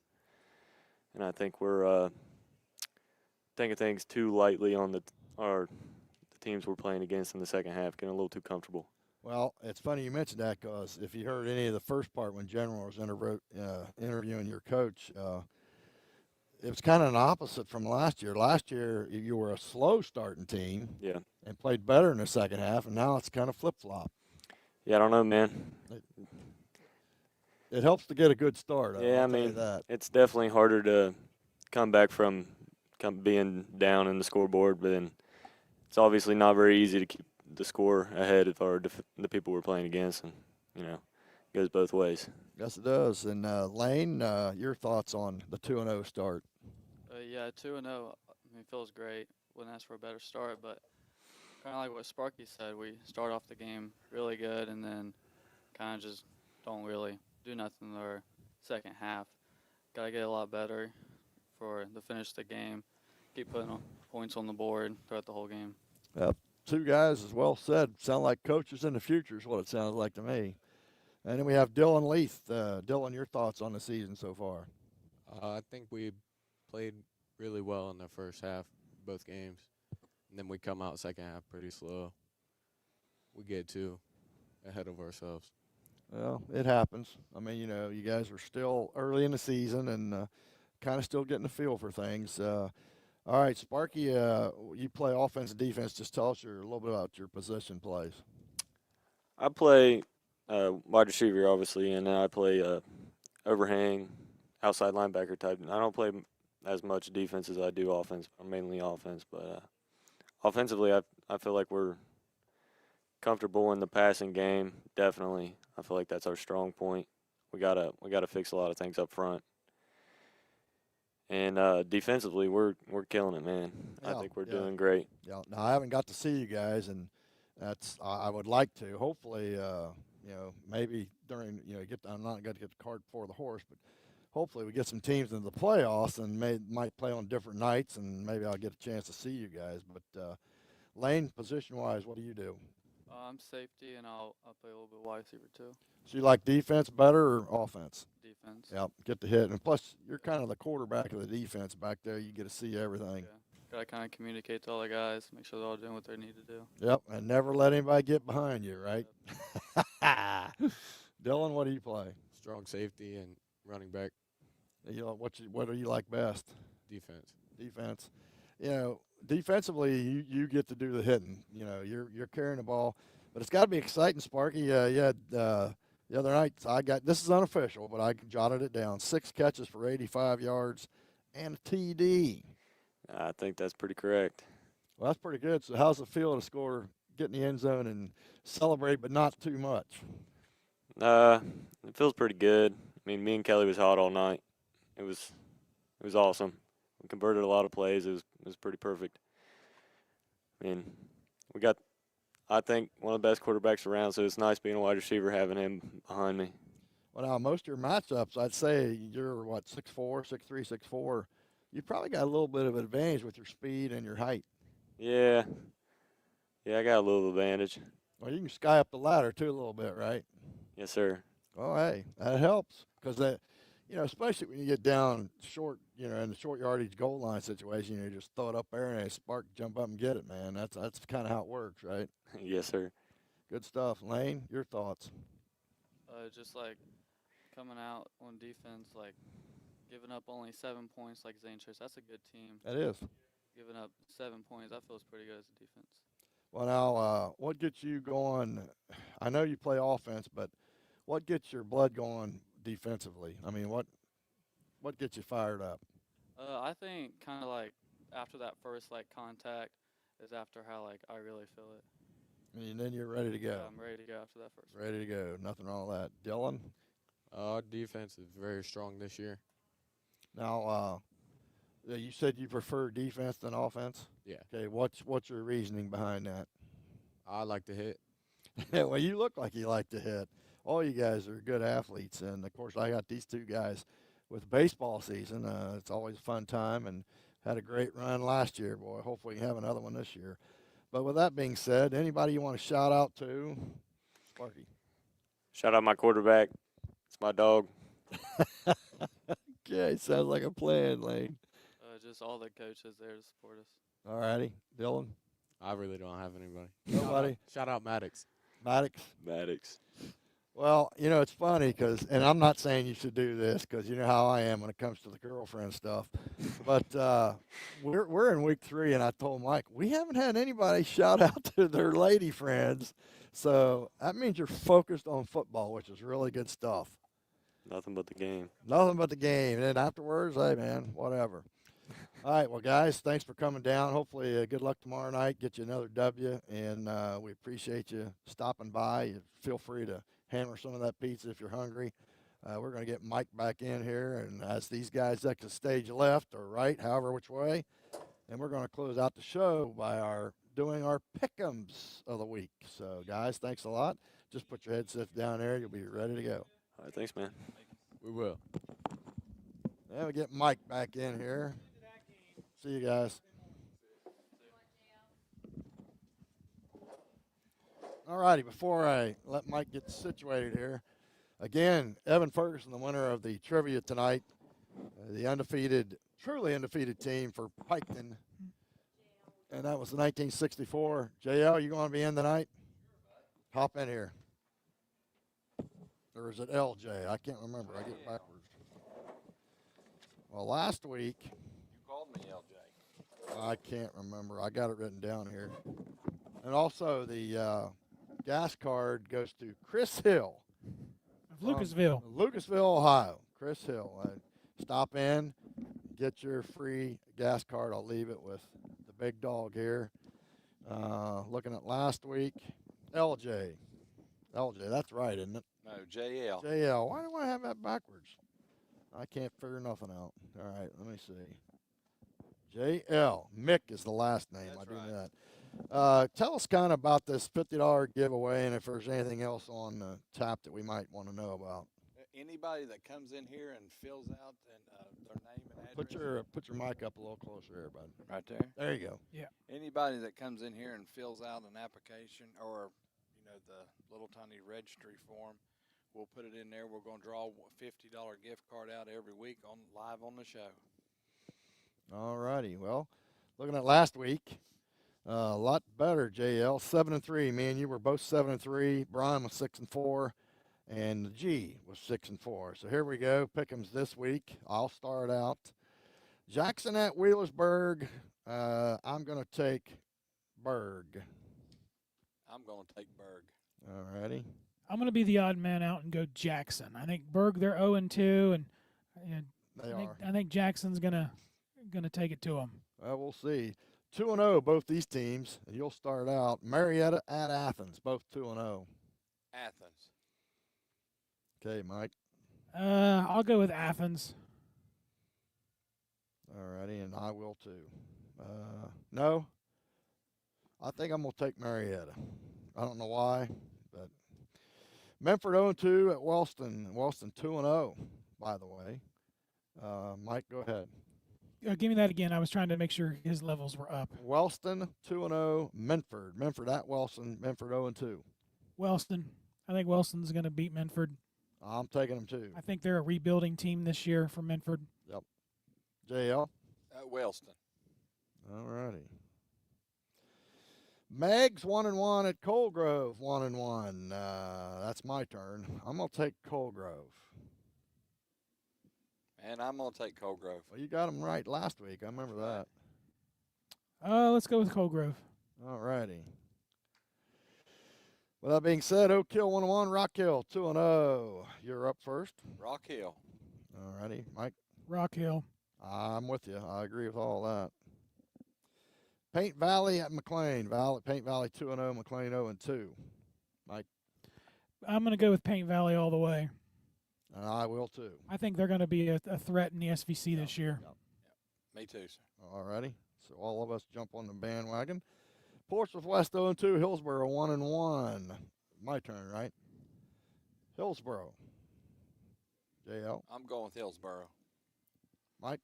and I think we're taking things too lightly on the teams we're playing against in the second half, getting a little too comfortable. Well, it's funny you mentioned that because if you heard any of the first part when General was interviewing your coach, it was kind of an opposite from last year. Last year, you were a slow starting team and played better in the second half, and now it's kind of flip-flop. Yeah, I don't know, man. It helps to get a good start. Yeah, I'll tell you that. It's definitely harder to come back from being down in the scoreboard, but then it's obviously not very easy to keep the score ahead of the people we're playing against, and it goes both ways. Yes, it does. And Lane, your thoughts on the 2-0 start? Yeah, 2-0. I mean, feels great. Wouldn't ask for a better start, but kind of like what Sparky said, we start off the game really good, and then kind of just don't really do nothing in our second half. Got to get a lot better to finish the game. Keep putting points on the board throughout the whole game. Yep. Two guys, as well said, sound like coaches in the future is what it sounds like to me. And then we have Dylan Leith. Dylan, your thoughts on the season so far? I think we played really well in the first half, both games. And then we come out second half pretty slow. We get too ahead of ourselves. Well, it happens. I mean, you guys are still early in the season and kind of still getting the feel for things. All right, Sparky, you play offense and defense. Just tell us a little bit about your position plays. I play wide receiver, obviously, and then I play overhang, outside linebacker type. I don't play as much defense as I do offense. I'm mainly offense, but offensively, I feel like we're comfortable in the passing game. Definitely, I feel like that's our strong point. We gotta fix a lot of things up front. And defensively, we're killing it, man. I think we're doing great. Yeah. Now I haven't got to see you guys, and I would like to. Hopefully, maybe during I'm not going to get the cart before the horse, but hopefully we get some teams into the playoffs and might play on different nights, and maybe I'll get a chance to see you guys. But Lane, position-wise, what do you do? I'm safety, and I'll play a little bit wide receiver too. So you like defense better or offense? Defense. Yep, get the hit. And plus, you're kind of the quarterback of the defense back there. You get to see everything. Yeah. Got to kind of communicate to all the guys, make sure they're all doing what they need to do. Yep, and never let anybody get behind you, right? Yep. Dylan, what do you play? Strong safety and running back. What do you like best? Defense. Defense. Defensively, you get to do the hitting. You're carrying the ball. But it's got to be exciting, Sparky. The other night, this is unofficial, but I jotted it down. 6 catches for 85 yards and a TD. I think that's pretty correct. Well, that's pretty good. So how's it feel to score, get in the end zone, and celebrate, but not too much? It feels pretty good. I mean, me and Kelly was hot all night. It was awesome. We converted a lot of plays. It was pretty perfect. I mean, we got, I think, one of the best quarterbacks around, so it's nice being a wide receiver, having him behind me. Well, now, most of your matchups, I'd say you're, 6'4", 6'3", 6'4". You probably got a little bit of advantage with your speed and your height. Yeah, I got a little advantage. Well, you can sky up the ladder, too, a little bit, right? Yes, sir. Well, hey, that helps because, especially when you get down short, in the short yardage goal line situation, you just throw it up there and a spark, jump up and get it, man. That's kind of how it works, right? Yes, sir. Good stuff. Lane, your thoughts? Just like coming out on defense, like giving up only 7 points like Zane Church. That's a good team. That is. Giving up 7 points, that feels pretty good as a defense. Well, now, what gets you going? I know you play offense, but what gets your blood going defensively? I mean, what gets you fired up? I think kind of like after that first contact is after how I really feel it. And then you're ready to go. Yeah, I'm ready to go after that first. Ready to go. Nothing wrong with that. Dylan? Our defense is very strong this year. Now, you said you prefer defense than offense? Yeah. Okay, what's your reasoning behind that? I like to hit. Well, you look like you like to hit. All you guys are good athletes, and, of course, I got these two guys with baseball season. It's always a fun time and had a great run last year. Boy, hopefully you have another one this year. But with that being said, anybody you want to shout out to? Sparky. Shout out my quarterback. It's my dog. Okay, sounds like a plan, Lane. just all the coaches there to support us. All righty, Dylan. I really don't have anybody. Nobody. Shout out Maddox. Maddox. Maddox. Well, you know, it's funny because, and I'm not saying you should do this because you know how I am when it comes to the girlfriend stuff. But we're in week 3, and I told Mike, we haven't had anybody shout out to their lady friends. So that means you're focused on football, which is really good stuff. Nothing but the game. Nothing but the game. And then afterwards, hey, man, whatever. All right, well, guys, thanks for coming down. Hopefully, good luck tomorrow night. Get you another W, and we appreciate you stopping by. You feel free to hammer some of that pizza if you're hungry. We're going to get Mike back in here, and as these guys exit stage left or right, however which way, and we're going to close out the show by doing our pick'ems of the week. So, guys, thanks a lot. Just put your headsets down there. You'll be ready to go. All right, thanks, man. We will. Now we get Mike back in here. See you guys. All righty, before I let Mike get situated here, again, Evan Ferguson, the winner of the trivia tonight, the undefeated, truly undefeated team for Piketon, and that was the 1964. JL, you going to be in tonight? Hop in here. Or is it LJ? I can't remember. I get backwards. Well, last week, You called me LJ. I can't remember. I got it written down here. And also the gas card goes to Chris Hill. Of Lucasville. Lucasville, Ohio. Chris Hill. Stop in, get your free gas card. I'll leave it with the big dog here. Looking at last week, LJ. LJ, that's right, isn't it? No, JL. JL. Why do I have that backwards? I can't figure nothing out. All right, let me see. JL. Mick is the last name. That's I do right. know that. Tell us kind of about this $50 giveaway and if there's anything else on the tap that we might want to know about. Anybody that comes in here and fills out their name and address. Put your mic up a little closer here, bud. Right there. There you go. Yeah. Anybody that comes in here and fills out an application or, the little tiny registry form, we'll put it in there. We're going to draw a $50 gift card out every week live on the show. All righty. Well, looking at last week, a lot better, JL. 7-3. Me and you were both 7-3. Brian was 6-4, and the G was 6-4. So here we go. Pick'ems this week. I'll start out. Jackson at Wheelersburg. I'm going to take Berg. I'm going to take Berg. All righty. I'm going to be the odd man out and go Jackson. I think Berg, they're 0-2, and I think Jackson's gonna take it to them. Well, we'll see. 2-0, both these teams. And you'll start out. Marietta at Athens, both 2-0. Athens. Okay, Mike. I'll go with Athens. All righty, and I will too. No, I think I'm going to take Marietta. I don't know why, but Memphis 0-2 at Wellston. Wellston 2-0, by the way. Mike, go ahead. Give me that again. I was trying to make sure his levels were up. Wellston 2-0. Menford. Menford at Wellston. Menford 0-2. Wellston. I think Wellston's going to beat Menford. I'm taking them too. I think they're a rebuilding team this year for Menford. Yep. JL. Wellston. All righty. Megs 1-1 at Colegrove 1-1. That's my turn. I'm gonna take Colegrove. And I'm going to take Colegrove. Well, you got them right last week. I remember that. Let's go with Colegrove. All righty. With that being said, Oak Hill 1-1, Rock Hill 2-0. You're up first. Rock Hill. All righty, Mike. Rock Hill. I'm with you. I agree with all that. Paint Valley at McLean. Paint Valley 2-0, McLean 0-2. Mike. I'm going to go with Paint Valley all the way. And I will too. I think they're going to be a threat in the SVC this year. Me too, sir. All righty. So all of us jump on the bandwagon. Portsmouth West 0-2, Hillsborough 1-1. My turn, right? Hillsborough. JL. I'm going with Hillsborough. Mike.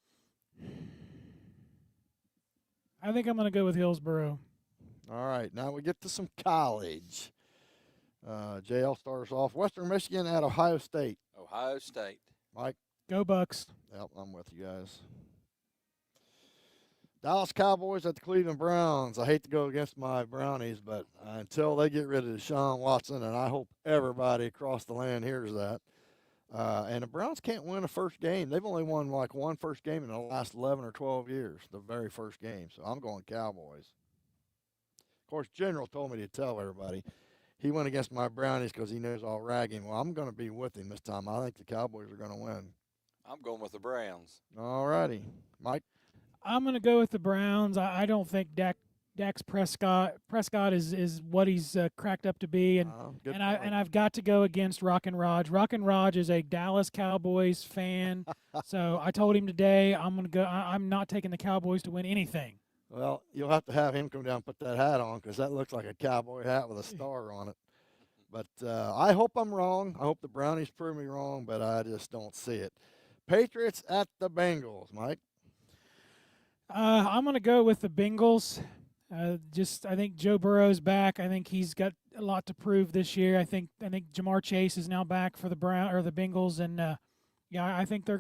I think I'm going to go with Hillsborough. All right. Now we get to some college. JL starts off. Western Michigan at Ohio State. Ohio State. Mike. Go Bucks. Yep, I'm with you guys. Dallas Cowboys at the Cleveland Browns. I hate to go against my Brownies, but until they get rid of Deshaun Watson, and I hope everybody across the land hears that, and the Browns can't win a first game. They've only won like one first game in the last 11 or 12 years, the very first game. So I'm going Cowboys. Of course, General told me to tell everybody. He went against my Brownies because he knows I'll rag him. Well, I'm going to be with him this time. I think the Cowboys are going to win. I'm going with the Browns. All righty. Mike? I'm going to go with the Browns. I don't think Dax Prescott is what he's cracked up to be, and I've got to go against Rockin' Raj. Rockin' Raj is a Dallas Cowboys fan, so I told him today I'm going to go. I'm not taking the Cowboys to win anything. Well, you'll have to have him come down and put that hat on because that looks like a cowboy hat with a star on it. But I hope I'm wrong. I hope the Brownies prove me wrong, but I just don't see it. Patriots at the Bengals, Mike. I'm going to go with the Bengals. I think Joe Burrow's back. I think he's got a lot to prove this year. I think Jamar Chase is now back for the Bengals, and I think they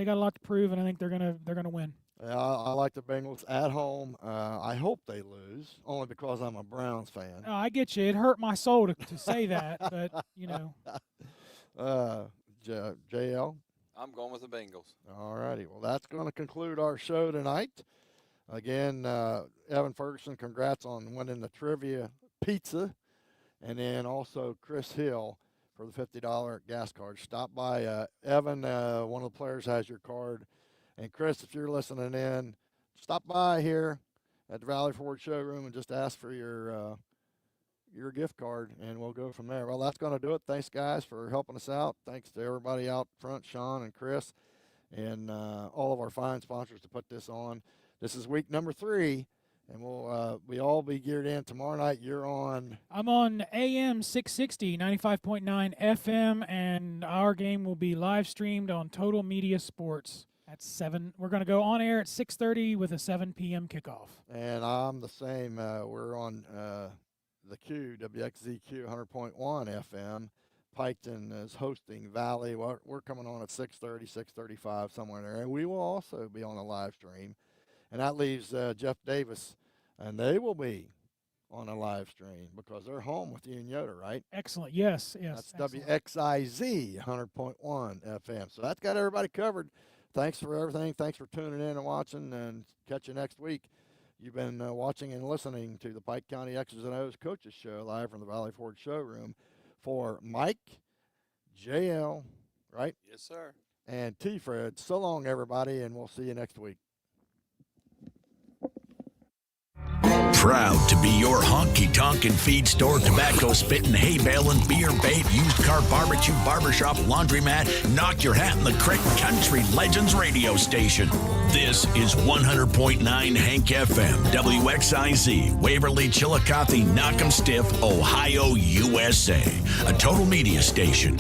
got a lot to prove, and I think they're gonna win. Yeah, I like the Bengals at home. I hope they lose, only because I'm a Browns fan. Oh, I get you. It hurt my soul to say that, but you know. JL? I'm going with the Bengals. All righty. Well, that's going to conclude our show tonight. Again, Evan Ferguson, congrats on winning the trivia pizza. And then also Chris Hill for the $50 gas card. Stop by. Evan, one of the players, has your card. And Chris, if you're listening in, stop by here at the Valley Forge showroom and just ask for your gift card, and we'll go from there. Well, that's going to do it. Thanks, guys, for helping us out. Thanks to everybody out front, Sean and Chris, and all of our fine sponsors to put this on. This is week number 3, and we all be geared in. Tomorrow night, you're on. I'm on AM 660, 95.9 FM, and our game will be live streamed on Total Media Sports at 7. We're going to go on air at 6:30 with a 7 p.m. kickoff. And I'm the same. We're on the Q, WXZQ 100.1 FM. Piketon is hosting Valley. We're coming on at 6:30, 6:35, somewhere in there. And we will also be on a live stream. And that leaves Jeff Davis, and they will be on a live stream because they're home with you and Yoda, right? Excellent. Yes. That's excellent. WXIZ 100.1 FM. So that's got everybody covered. Thanks for everything. Thanks for tuning in and watching, and catch you next week. You've been watching and listening to the Pike County X's and O's Coaches Show live from the Valley Forge showroom for Mike, JL, right? Yes, sir. And T-Fred. So long, everybody, and we'll see you next week. Proud to be your honky-tonk and feed store, tobacco spitting, hay baling, beer bait, used car barbecue, barbershop, laundromat, knock your hat in the crick, country legends radio station. This is 100.9 Hank FM, WXIZ, Waverly, Chillicothe, Knock'em Stiff, Ohio, USA. A Total Media station.